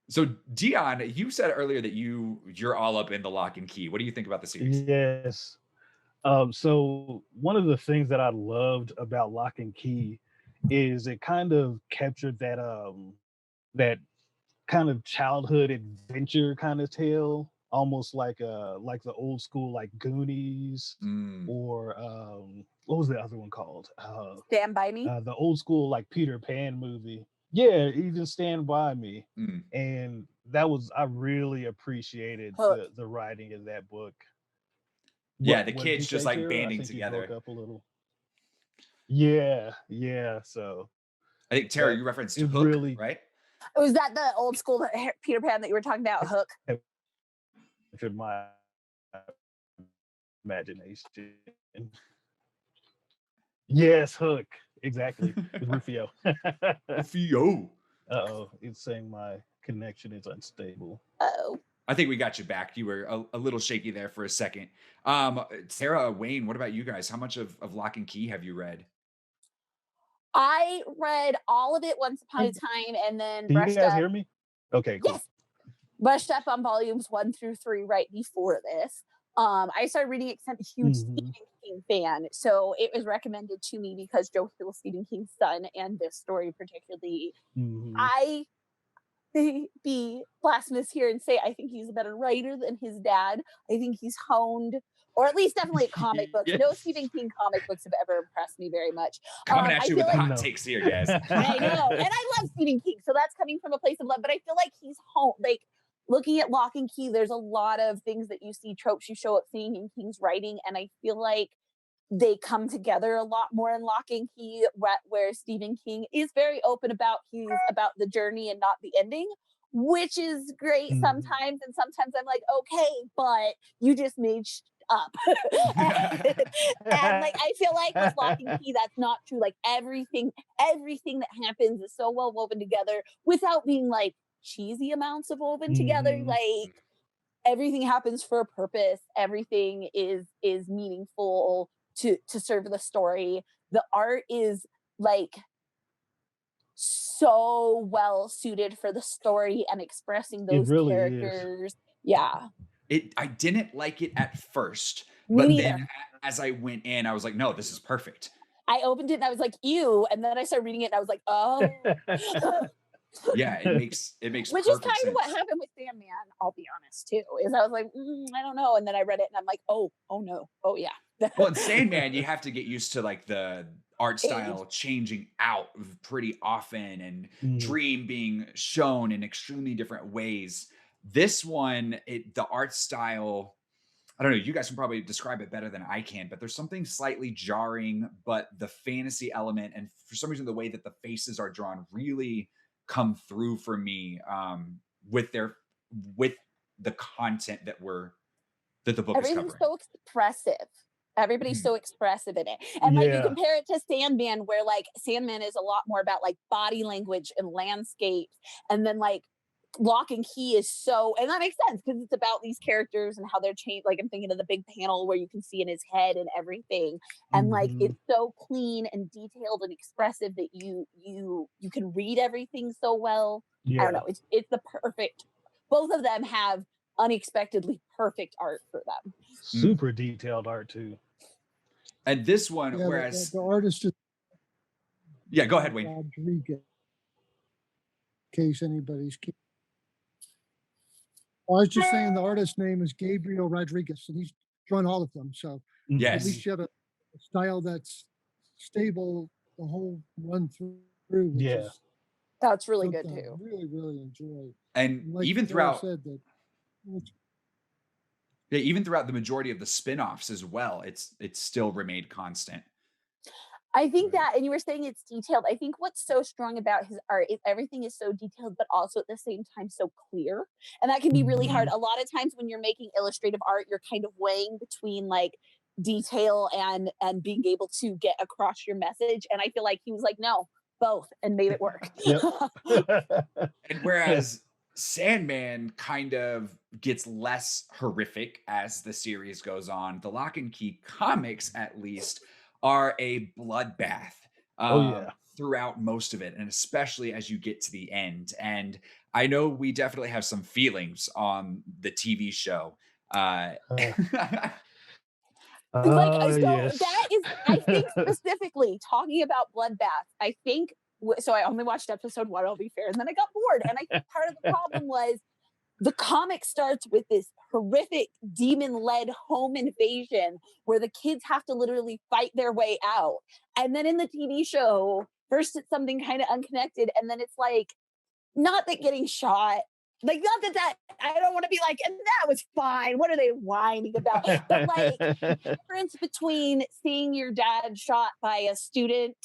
So Dion, you said earlier that you're all up in the Locke Key. What do you think about the series?
Yes. So one of the things that I loved about Locke Key is it kind of captured that kind of childhood adventure kind of tale, almost like the old school like Goonies or what was the other one called?
Stand By Me.
The old school like Peter Pan movie. Yeah, even Stand By Me.
Mm.
And that was, I really appreciated
Hook.
the writing in that book.
Yeah, the
What did you
kids just
say,
like
Tara? I
banding
think you broke
together.
up a little. Yeah. So
I think Tara,
that
you referenced
it
Hook,
really
right?
Was that the old school Peter Pan that you were talking about? Hook.
captured my imagination. Yes, Hook. Exactly. With Rufio.
Theo.
Uh-oh, it's saying my connection is unstable.
Oh.
I think we got you back. You were a little shaky there for a second. Sarah, Wayne, what about you guys? How much of Lock and Key have you read?
I read all of it once upon a
Hey,
time and then
can you
brushed
guys
up.
hear me? Okay, cool.
Yes, brushed up on volumes 1 through 3 right before this. I started reading it because I'm a huge Stephen King fan. So it was recommended to me because Joe Hill is Stephen King's son, and this story particularly. I be blasphemous here and say I think he's a better writer than his dad. I think he's honed, or at least definitely comic books.
Yeah.
No Stephen King comic books have ever impressed me very much.
Coming at
I
you
feel
with the
like
hot takes here, yes.
I know, and I love Stephen King, so that's coming from a place of love. But I feel like he's home. Like looking at Lock and Key, there's a lot of things that you see, tropes you show up seeing in King's writing, and I feel like they come together a lot more in Lock and Key, where Stephen King is very open about the journey and not the ending, which is great sometimes. And sometimes I'm like, okay, but you just made up. And like I feel like with Lock and Key, that's not true. Like everything that happens is so well woven together without being like cheesy amounts of woven together. Like everything happens for a purpose. Everything is meaningful to serve the story. The art is like so well suited for the story and expressing those
really
characters. Yeah.
I didn't like it at first,
Me
but
neither.
then as I went in, I was like, no, this is perfect.
I opened it and I was like, ew. And then I started reading it and I was like, oh.
Yeah, it makes
Which is
perfect
kind of what
sense.
happened with Sandman, I'll be honest, too. Is I was like, I don't know. And then I read it and I'm like, oh no. Oh, yeah.
Well, in Sandman, you have to get used to like the art
Age.
style changing out pretty often and Dream being shown in extremely different ways. This one, the art style, I don't know, you guys can probably describe it better than I can, but there's something slightly jarring, but the fantasy element and for some reason the way that the faces are drawn really come through for me with the content that the book is
Everything's
covering.
so expressive. Everybody's
Mhm.
so expressive in it. And like you
Yeah.
compare it to Sandman, where like Sandman is a lot more about like body language and landscapes. And then like Lock and Key is so, and that makes sense because it's about these characters and how they're changed. Like I'm thinking of the big panel where you can see in his head and everything. And like it's so clean and detailed and expressive that you can read everything so well. I don't know. It's the perfect, both of them have unexpectedly perfect art for them.
Super detailed art too.
And this one,
Yeah,
whereas
the artist is
yeah, go ahead, Wayne.
Rodriguez. In case anybody's. I was just saying the artist's name is Gabriel Rodriguez, and he's drawn all of them. So at
Yes.
least you have a style that's stable the whole run through. Which is
That's really good
something I
too.
really enjoy.
And
like
even
Sarah
throughout
said that.
yeah, even throughout the majority of the spin-offs as well, it's still remained constant.
I think that, and you were saying it's detailed. I think what's so strong about his art is everything is so detailed, but also at the same time so clear. And that can be really hard. A lot of times when you're making illustrative art, you're kind of weighing between like detail and being able to get across your message. And I feel like he was like, no, both, and made it work.
And whereas Sandman kind of gets less horrific as the series goes on, the Lock and Key comics, at least, are a bloodbath throughout most of it, and especially as you get to the end. And I know we definitely have some feelings on the TV show.
That is, I think specifically talking about bloodbath, I think, so I only watched episode 1, I'll be fair, and then I got bored. And I think part of the problem was the comic starts with this horrific demon-led home invasion where the kids have to literally fight their way out. And then in the TV show, first it's something kind of unconnected, and then it's like, not that getting shot, like, not that I don't want to be like, and that was fine. What are they whining about? But like, difference between seeing your dad shot by a student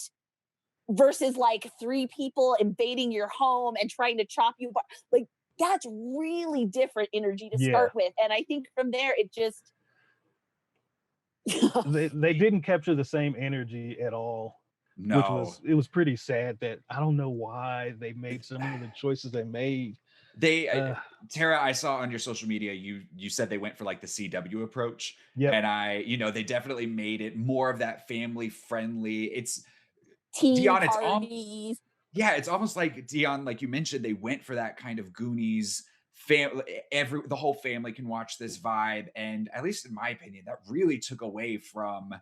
versus like 3 people invading your home and trying to chop you apart. Like, that's really different energy to
Yeah.
start with. And I think from there it just
They didn't capture the same energy at all, which
No,
it was pretty sad. That I don't know why they made some of the choices they made.
they
Uh,
Tara, I saw on your social media you said they went for like the CW approach,
Yep.
and they definitely made it more of that family friendly. It's
teen
Dion,
parties.
yeah, it's almost like Dion, like you mentioned, they went for that kind of Goonies the whole family can watch this vibe, and at least in my opinion, that really took away from. I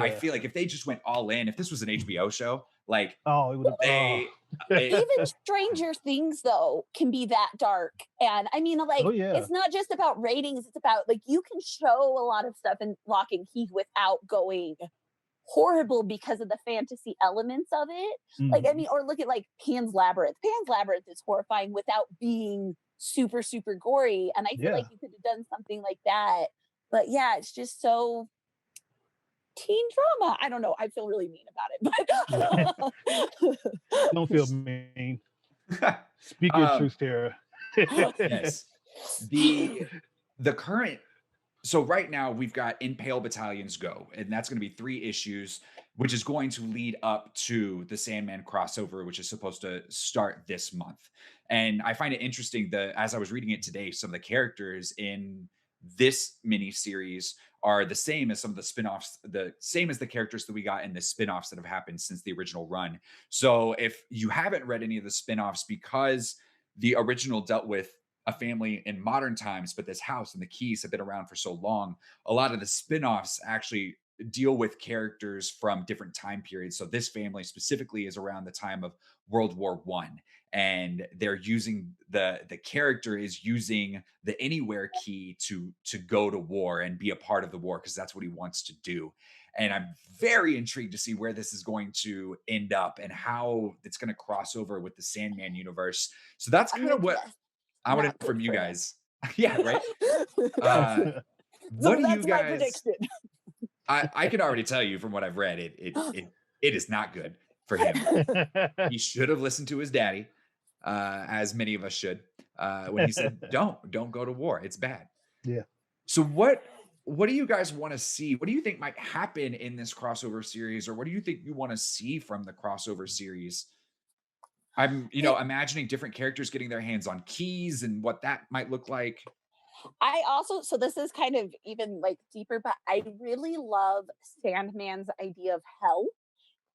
Yeah.
feel like if they just went all in, if this was an HBO show, like
Oh, it would have.
they,
Even Stranger Things though can be that dark. And I mean, like,
Oh yeah.
it's not just about ratings, it's about like, you can show a lot of stuff in Lock and Key without going horrible because of the fantasy elements of it. Like, I
Mhm.
mean, or look at like Pan's Labyrinth. Pan's Labyrinth is horrifying without being super, super gory. And I feel
Yeah.
like you could have done something like that. But yeah, it's just so teen drama. I don't know. I feel really mean about it, but
Don't feel mean. Speak your
um,
truth, Tara.
yes, the current. So right now we've got In Pale Battalions Go, and that's going to be 3 issues, which is going to lead up to the Sandman crossover, which is supposed to start this month. And I find it interesting that as I was reading it today, some of the characters in this mini series are the same as some of the spin-offs, the same as the characters that we got in the spin-offs that have happened since the original run. So if you haven't read any of the spin-offs, because the original dealt with a family in modern times, but this house and the keys have been around for so long. A lot of the spin-offs actually deal with characters from different time periods. So this family specifically is around the time of World War One, and they're using the character is using the anywhere key to go to war and be a part of the war because that's what he wants to do. And I'm very intrigued to see where this is going to end up and how it's going to cross over with the Sandman universe. So that's
I'm
kind of
gonna
what
guess
I want to
not
know from
good
you
for him.
guys. Yeah, right. Uh, what
So
do you
that's my
guys?
prediction.
I can already tell you from what I've read, it is not good for him. He should have listened to his daddy, as many of us should, when he said, "Don't go to war. It's bad."
Yeah.
So what do you guys want to see? What do you think might happen in this crossover series, or what do you think you want to see from the crossover series? I'm,
It,
imagining different characters getting their hands on keys and what that might look like.
I also, so this is kind of even like deeper, but I really love Sandman's idea of hell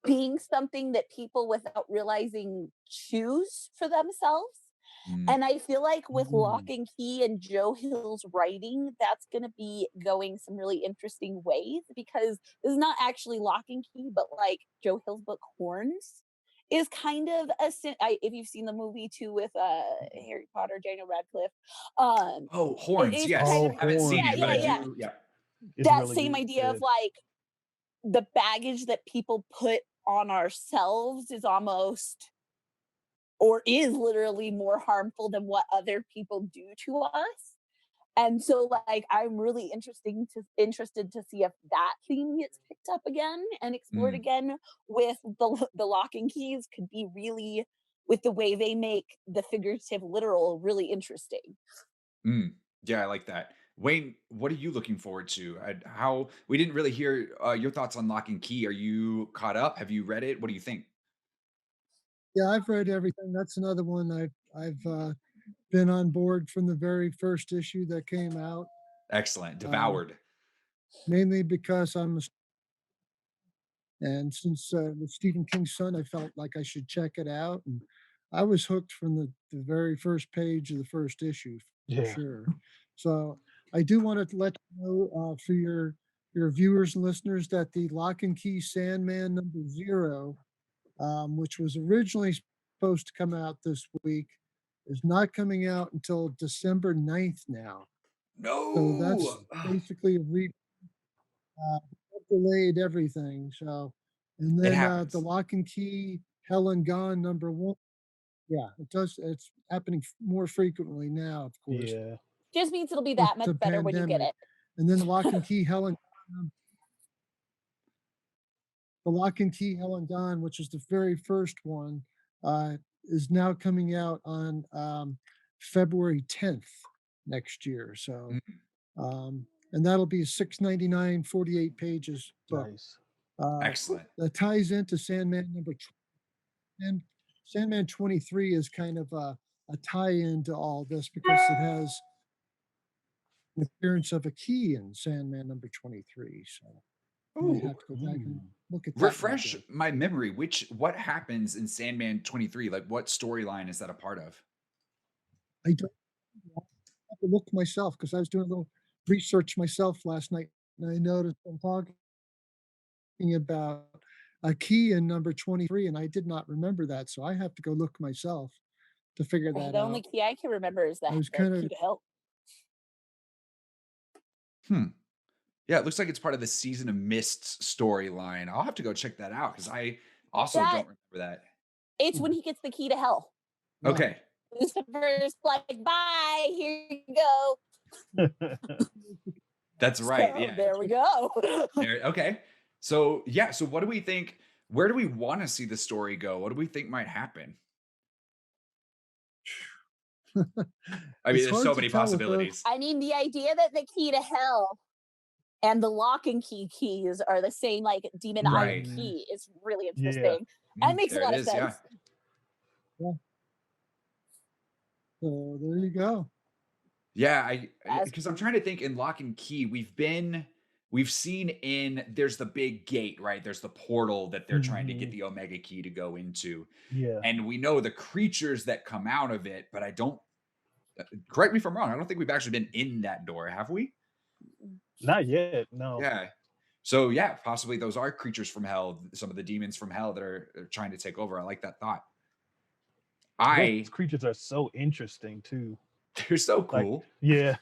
being something that people without realizing choose for themselves.
Mm,
And I feel like with Lock
Mm.
and Key and Joe Hill's writing, that's going to be going some really interesting ways, because this is not actually Lock and Key, but like Joe Hill's book Horns is kind of if you've seen the movie too with Harry Potter, Daniel Radcliffe,
Oh,
it
horns.
is
Yes.
kind
Oh,
of,
Haven't seen
yeah,
it, but
yeah,
I
Horns.
yeah,
do. Yeah.
It's
that
really
same idea of
good.
like the baggage that people put on ourselves is almost, or is literally more harmful than what other people do to us. And so like I'm really interested to see if that theme gets picked up again and explored
Mm,
again with the Lock and Keys could be really, with the way they make the figurative literal really interesting.
mm. Yeah, I like that. Wayne, what are you looking forward to? How we didn't really hear your thoughts on Lock and Key. Are you caught up? Have you read it? What do you think?
Yeah, I've read everything. That's another one I've been on board from the very first issue that came out,
Excellent.
um,
Devoured.
mainly because and since with Stephen King's son, I felt like I should check it out, and I was hooked from the very first page of the first issue for
Yeah.
sure. So I do want to let you know for your viewers and listeners that the Lock and Key Sandman #0, which was originally supposed to come out this week, is not coming out until December 9th now. So that's
No. Ugh.
basically uh, delayed everything. So, and
It
then the
happens.
Lock and Key Helen Gone #1. Yeah, it does. It's happening more frequently now, of course,
Yeah.
Just means it'll be
with
that much
the
better when you get
pandemic.
it.
And then the Lock and Key Helen Gone, which is the very first one, is now coming out on February 10th next year. So, and that'll be a $6.99, 48 pages book.
Nice.
Excellent.
That ties into and Sandman 23 is kind of a tie-in to all this because it has the appearance of a key in Sandman #23. So you might
Ooh.
have to go back and look at that.
Refresh my memory. What happens in Sandman 23? Like, what storyline is that a part of?
I don't I have to look myself because I was doing a little research myself last night, and I noticed I'm talking about a key in #23, and I did not remember that, so I have to go look myself to figure that
The only
out.
key I can remember is
I was
the
kind
key
of
to hell.
Yeah, it looks like it's part of the Season of Mists storyline. I'll have to go check that out because I also
That
don't remember that.
it's when he gets the key to hell.
yeah.
Okay.
Lucifer's like, bye, here you go.
That's right.
So,
Yeah.
there we go.
Okay. So, yeah. So, what do we think? Where do we want to see the story go? What do we think might happen? I mean,
It's
there's
hard
so
to
many
tell with those.
possibilities.
I mean, the idea that the key to hell and the lock and key keys are the same, like demon eye
Right.
key, is really
Yeah.
interesting. That makes a
There
lot
it
of
is. Yeah.
sense.
So there you go.
Yeah,
That's
because I'm trying to think in Lock and Key, we've seen there's the big gate, right? There's the portal that they're trying to get the Omega key to go into.
Yeah.
And we know the creatures that come out of it, but I don't correct me if I'm wrong. I don't think we've actually been in that door, have we?
Not yet. No.
Yeah. So yeah, possibly those are creatures from hell, some of the demons from hell that are trying to take over. I like that thought.
Those creatures are so interesting too.
They're so
Like,
cool.
yeah.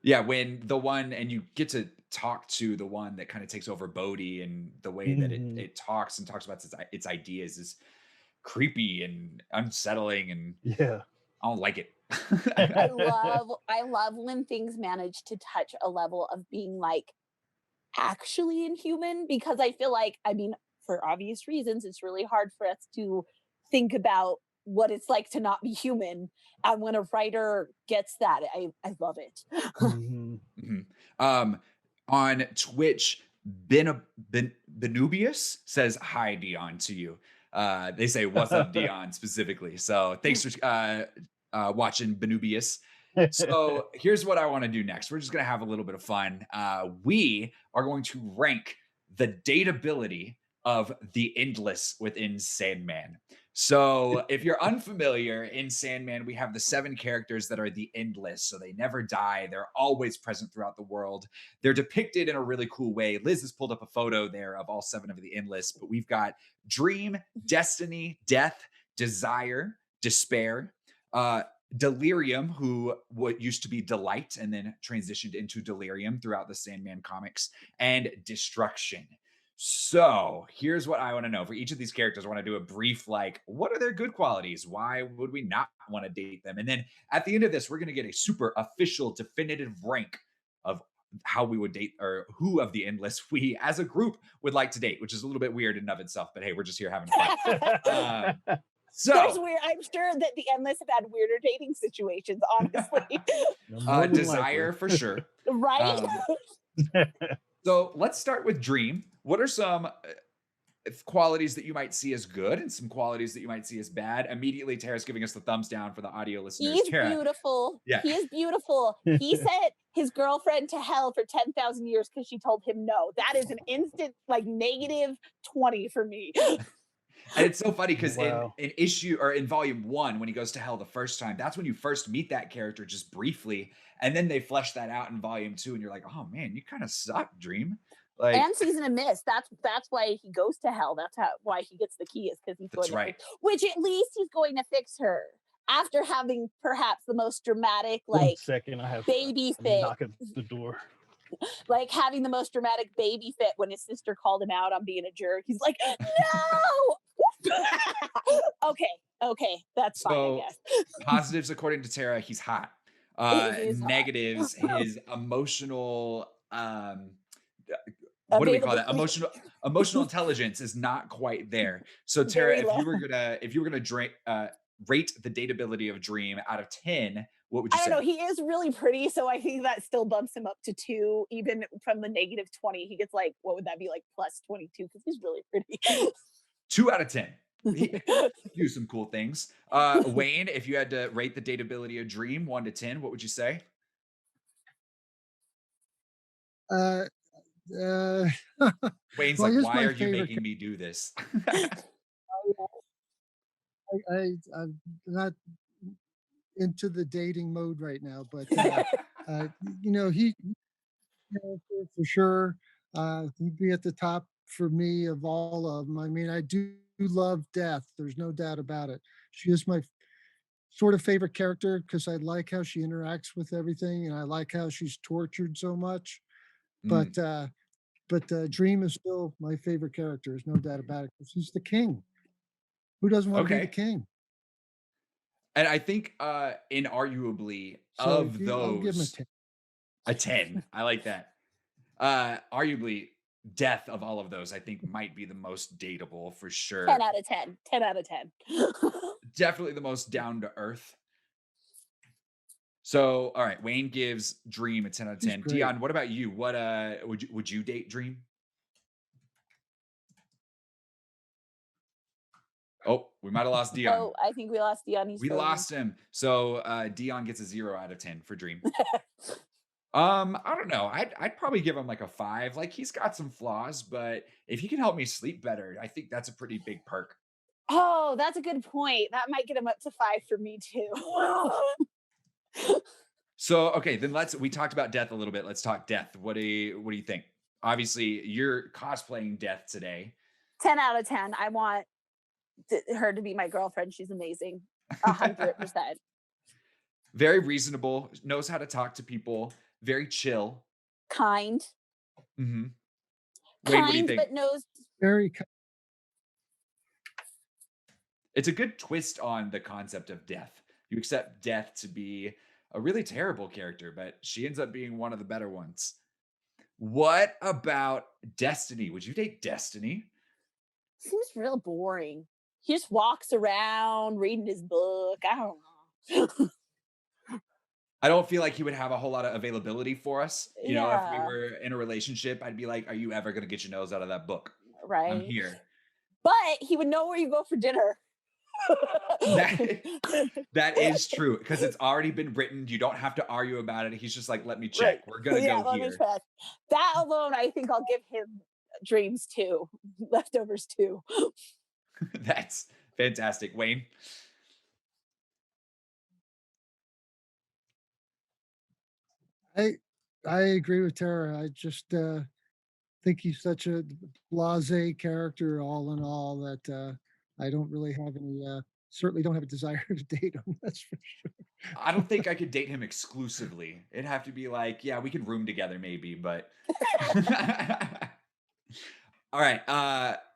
Yeah, when the one and you get to talk to the one that kind of takes over Bodhi, and the way that it talks and talks about its ideas is creepy and unsettling, and
Yeah.
I don't like it.
I love when things manage to touch a level of being like actually inhuman, because I feel like, I mean, for obvious reasons, it's really hard for us to think about what it's like to not be human. And when a writer gets that, I love it.
Mhm.
On Twitch, Benubius says hi, Dion, to you. They say what's up, Dion, specifically. So thanks for watching, Benubius. So here's what I want to do next. We're just going to have a little bit of fun. We are going to rank the dateability of the Endless within Sandman. So if you're unfamiliar, in Sandman, we have the 7 characters that are the Endless. So they never die. They're always present throughout the world. They're depicted in a really cool way. Liz has pulled up a photo there of all 7 of the Endless, but we've got Dream, Destiny, Death, Desire, Despair, Delirium, who what used to be Delight and then transitioned into Delirium throughout the Sandman comics, and Destruction. So here's what I want to know for each of these characters. I want to do a brief, like, what are their good qualities? Why would we not want to date them? And then at the end of this, we're going to get a super official, definitive rank of how we would date, or who of the Endless we as a group would like to date, which is a little bit weird in and of itself, but hey, we're just here having fun.
There's weird. I'm sure that the Endless have had weirder dating situations, honestly.
Desire for sure.
Right?
So let's start with Dream. What are some qualities that you might see as good and some qualities that you might see as bad? Immediately, Tara's giving us the thumbs down for the audio listeners.
He's
Tara.
beautiful.
Yeah.
He is beautiful. He sent his girlfriend to hell for 10,000 years because she told him no. That is an instant, like, -20 for me.
And it's so funny because
Wow.
in issue, or in volume 1, when he goes to hell the first time, that's when you first meet that character just briefly. And then they flesh that out in volume 2, and you're like, oh man, you kind of suck, Dream. Like,
And Season of Mist. That's why he goes to hell. That's why he gets the key, is because he's going to fix, which at least he's going to fix her after having perhaps the most dramatic, like,
1 second, I have
baby thing.
knock at the door.
Like having the most dramatic baby fit when his sister called him out on being a jerk. He's like, no. Okay, that's fine, I
So
guess.
positives, according to Tara, he's hot.
He's hot.
Negatives, his emotional what do we call that? Emotional intelligence is not quite there. So Tara,
Very low.
if you were gonna rate the dateability of Dream out of 10, what would you
I
say?
don't know. He is really pretty, so I think that still bumps him up to 2. Even from the -20, he gets like, what would that be, like +22? Because he's really pretty.
2 out of 10. He do some cool things. Wayne, if you had to rate the dateability of Dream 1 to 10, what would you say?
Uh, uh,
Wayne's
well,
like,
here's
why
my
are you
favorite
making me do this?
I'm not into the dating mode right now, but you know, for sure, he'd be at the top for me of all of them. I mean, I do love Death. There's no doubt about it. She is my sort of favorite character because I like how she interacts with everything, and I like how she's tortured so much.
Mm,
But Dream is still my favorite character. There's no doubt about it. 'Cause he's the king. Who doesn't want to be the
okay.
king?
And I think inarguably
So
of
I'll give him a
those
10.
a 10. I like that. Arguably Death of all of those, I think might be the most dateable for
10
sure.
out of 10. 10 out of 10.
Definitely the most down to earth. So, all right, Wayne gives Dream a 10 out of
He's
10.
great.
Dion, what about you? What would you date Dream? Oh, we might have lost Dion.
Oh, I think we lost Dion. He's
We
frozen.
lost him. So Dion gets a 0 out of 10 for Dream. I don't know. I'd probably give him like a 5. Like he's got some flaws, but if he can help me sleep better, I think that's a pretty big perk.
Oh, that's a good point. That might get him up to 5 for me too.
So okay, then we talked about Death a little bit. Let's talk Death. What do you think? Obviously, you're cosplaying Death today.
10 out of 10. I want her to be my girlfriend. She's amazing. 100%.
Very reasonable, knows how to talk to people, very chill.
Kind.
hmm Wayne, what do you
Kind,
think?
but knows.
Very
It's a good twist on the concept of Death. You accept Death to be a really terrible character, but she ends up being one of the better ones. What about Destiny? Would you date Destiny?
Seems real boring. He just walks around reading his book. I don't know.
I don't feel like he would have a whole lot of availability for us. You know, if we
Yeah.
were in a relationship, I'd be like, are you ever going to get your nose out of that book? I'm
Right.
here.
But he would know where you go for dinner.
That is true because it's already been written. You don't have to argue about it. He's just like, let me check.
Right.
We're going to go
let me
here.
check. That alone, I think I'll give him Dreams too. Leftovers too.
That's fantastic. Wayne?
I agree with Tara. I just think he's such a blasé character, all in all, that I don't really have any. Certainly, don't have a desire to date him. That's for sure.
I don't think I could date him exclusively. It'd have to be like, yeah, we could room together maybe, but all right.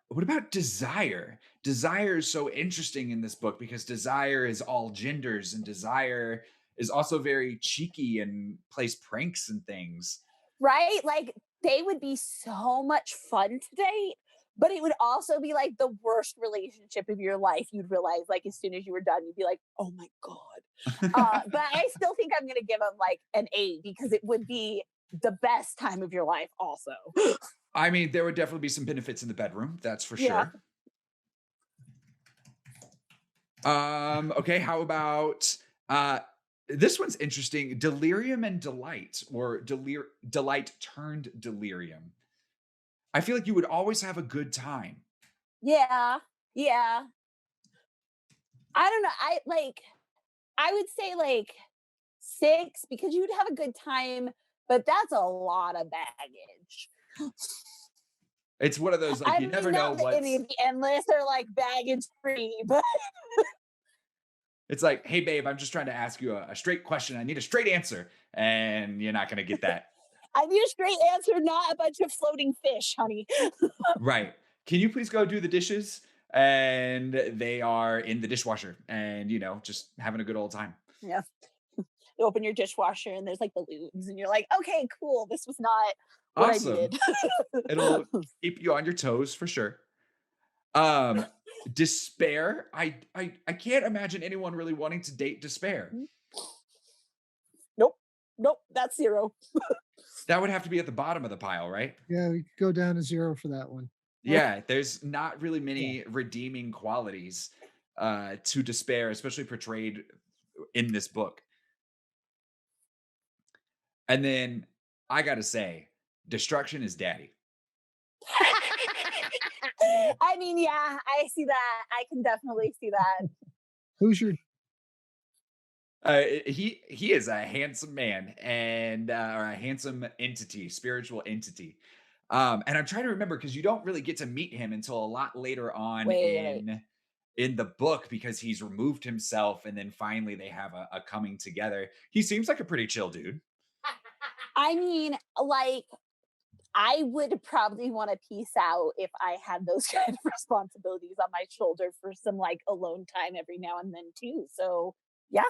What about Desire? Desire is so interesting in this book because Desire is all genders and Desire is also very cheeky and plays pranks and things.
Right? Like they would be so much fun to date, but it would also be like the worst relationship of your life. You'd realize, like, as soon as you were done, you'd be like, oh my God. But I still think I'm going to give him like an 8 because it would be the best time of your life, also.
I mean, there would definitely be some benefits in the bedroom. That's for
Yeah.
sure. Okay. How about this one's interesting. Delirium and Delight, or Delight turned Delirium. I feel like you would always have a good time.
Yeah. Yeah. I don't know. I would say like 6 because you'd have a good time, but that's a lot of baggage.
It's one of those, like,
I
you
mean,
never know
not that
what's.
any of the endless are like baggage free, but
It's like, hey, babe, I'm just trying to ask you a straight question. I need a straight answer. And you're not going to get that.
I need a straight answer, not a bunch of floating fish, honey.
Right. Can you please go do the dishes? And they are in the dishwasher and, just having a good old time.
Yeah. You open your dishwasher and there's like balloons, and you're like, okay, cool. This was not what I
Awesome.
needed.
It'll keep you on your toes for sure. Um, Despair. I can't imagine anyone really wanting to date despair.
Nope. Nope. That's 0.
That would have to be at the bottom of the pile, right?
Yeah, we could go down to 0 for that one.
Yeah, there's not really many redeeming qualities to despair, especially portrayed in this book. And then I gotta say, destruction is daddy.
I mean, yeah, I see that. I can definitely see that.
Who's your
He is a handsome man and or a handsome entity, spiritual entity. And I'm trying to remember because you don't really get to meet him until a lot later on
Wait.
in the book because he's removed himself and then finally they have a coming together. He seems like a pretty chill dude.
I mean, like, I would probably want to peace out if I had those kind of responsibilities on my shoulder for some like alone time every now and then too. So yeah.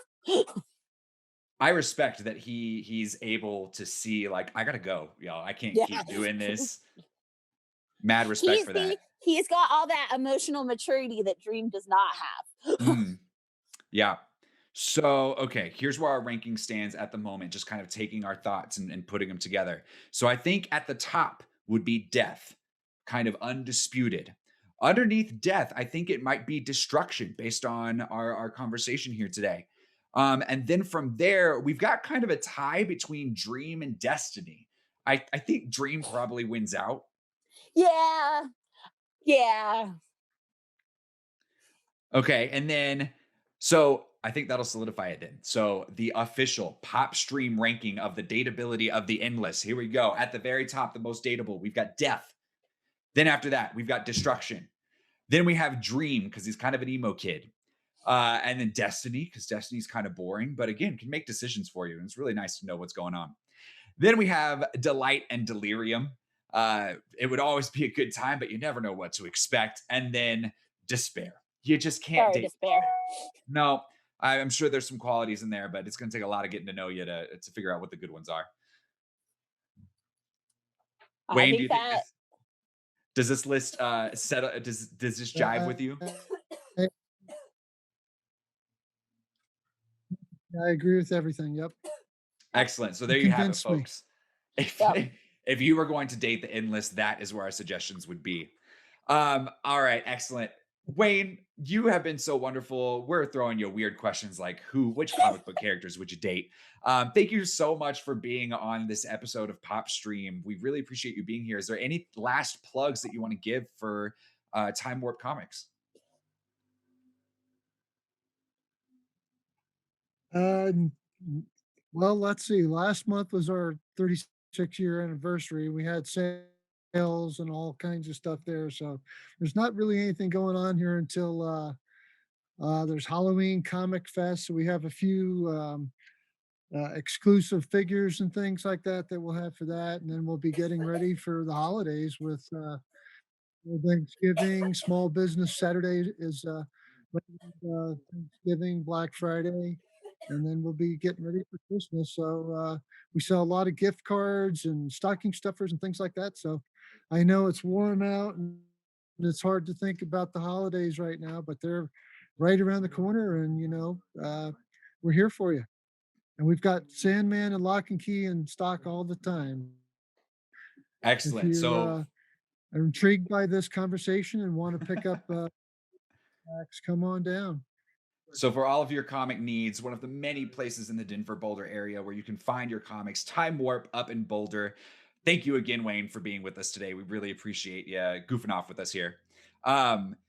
I respect that he's able to see like I gotta go, y'all. I can't
Yeah.
keep doing this. Mad respect for that.
He's got all that emotional maturity that Dream does not have.
Mm, yeah. So, okay, here's where our ranking stands at the moment, just kind of taking our thoughts and putting them together. So, I think at the top would be Death, kind of undisputed. Underneath Death, I think it might be Destruction based on our conversation here today. And then from there, we've got kind of a tie between Dream and Destiny. I think Dream probably wins out.
Yeah. Yeah.
Okay, and then so I think that'll solidify it then. So the official PopStream ranking of the dateability of the endless. Here we go. At the very top, the most dateable, we've got Death. Then after that, we've got Destruction. Then we have Dream because he's kind of an emo kid. And then Destiny because Destiny's kind of boring, but again, can make decisions for you. And it's really nice to know what's going on. Then we have Delight and Delirium. It would always be a good time, but you never know what to expect. And then Despair. You just can't date.
Despair.
No, I'm sure there's some qualities in there, but it's going to take a lot of getting to know you to figure out what the good ones are. Wayne, do you think does this list set? Does this jive with you?
I agree with everything. Yep.
Excellent. So there you have it,
convinced me.
folks. If you were going to date the endless, that is where our suggestions would be. All right, excellent. Wayne, you have been so wonderful. We're throwing you weird questions like which comic book characters would you date? Thank you so much for being on this episode of PopStream. We really appreciate you being here. Is there any last plugs that you want to give for Time Warp Comics?
Well, let's see. Last month was our 36-year anniversary. We had sales and all kinds of stuff there. So there's not really anything going on here until there's Halloween Comic Fest. So we have a few exclusive figures and things like that we'll have for that. And then we'll be getting ready for the holidays with Thanksgiving. Small Business Saturday is Thanksgiving, Black Friday, and then we'll be getting ready for Christmas. So we sell a lot of gift cards and stocking stuffers and things like that. So I know it's warm out and it's hard to think about the holidays right now, but they're right around the corner, and we're here for you. And we've got Sandman and Locke Key in stock all the time.
Excellent.
If you
So
are intrigued by this conversation and want to pick up come on down.
So for all of your comic needs, one of the many places in the Denver Boulder area where you can find your comics, Time Warp up in Boulder. Thank you again, Wayne, for being with us today. We really appreciate you goofing off with us here.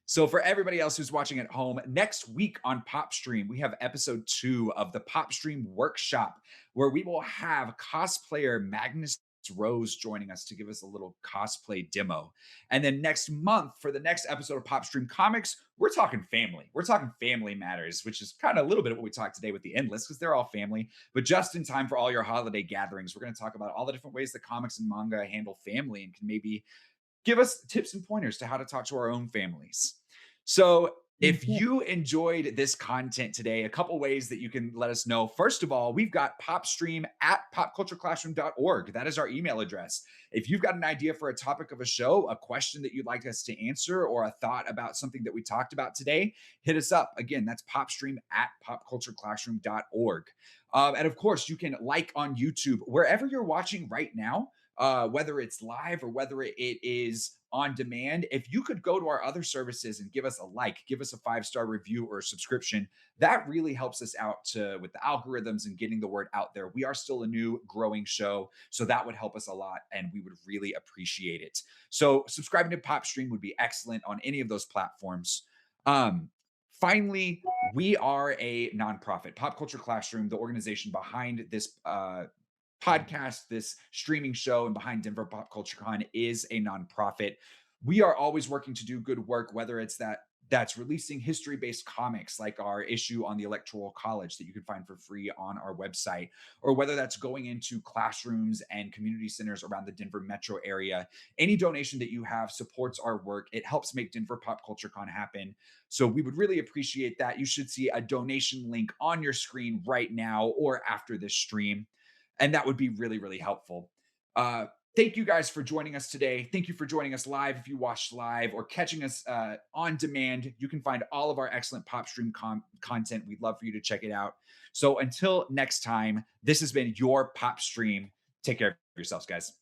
So for everybody else who's watching at home, next week on PopStream, we have episode 2 of the PopStream workshop, where we will have cosplayer Magnus Rose joining us to give us a little cosplay demo. And then next month, for the next episode of PopStream Comics, we're talking family. We're talking family matters, which is kind of a little bit of what we talked today with the Endless, because they're all family. But just in time for all your holiday gatherings, we're going to talk about all the different ways that comics and manga handle family and can maybe give us tips and pointers to how to talk to our own families. So if you enjoyed this content today, a couple ways that you can let us know. First of all, we've got PopStream at popcultureclassroom.org. That is our email address. If you've got an idea for a topic of a show, a question that you'd like us to answer, or a thought about something that we talked about today, hit us up. Again, that's PopStream at popcultureclassroom.org. And of course, you can like on YouTube, wherever you're watching right now, whether it's live or whether it is on demand. If you could go to our other services and give us a like, give us a 5-star review or a subscription, that really helps us out with the algorithms and getting the word out there. We are still a new growing show, so that would help us a lot and we would really appreciate it. So subscribing to PopStream would be excellent on any of those platforms. Finally, we are a nonprofit. Pop Culture Classroom, the organization behind this podcast, this streaming show, and behind Denver Pop Culture Con, is a nonprofit. We are always working to do good work, whether it's that's releasing history-based comics like our issue on the Electoral College that you can find for free on our website, or whether that's going into classrooms and community centers around the Denver metro area. Any donation that you have supports our work. It helps make Denver Pop Culture Con happen. So we would really appreciate that. You should see a donation link on your screen right now or after this stream. And that would be really, really helpful. Thank you guys for joining us today. Thank you for joining us live if you watched live, or catching us on demand. You can find all of our excellent PopStream content. We'd love for you to check it out. So until next time, this has been your PopStream. Take care of yourselves, guys.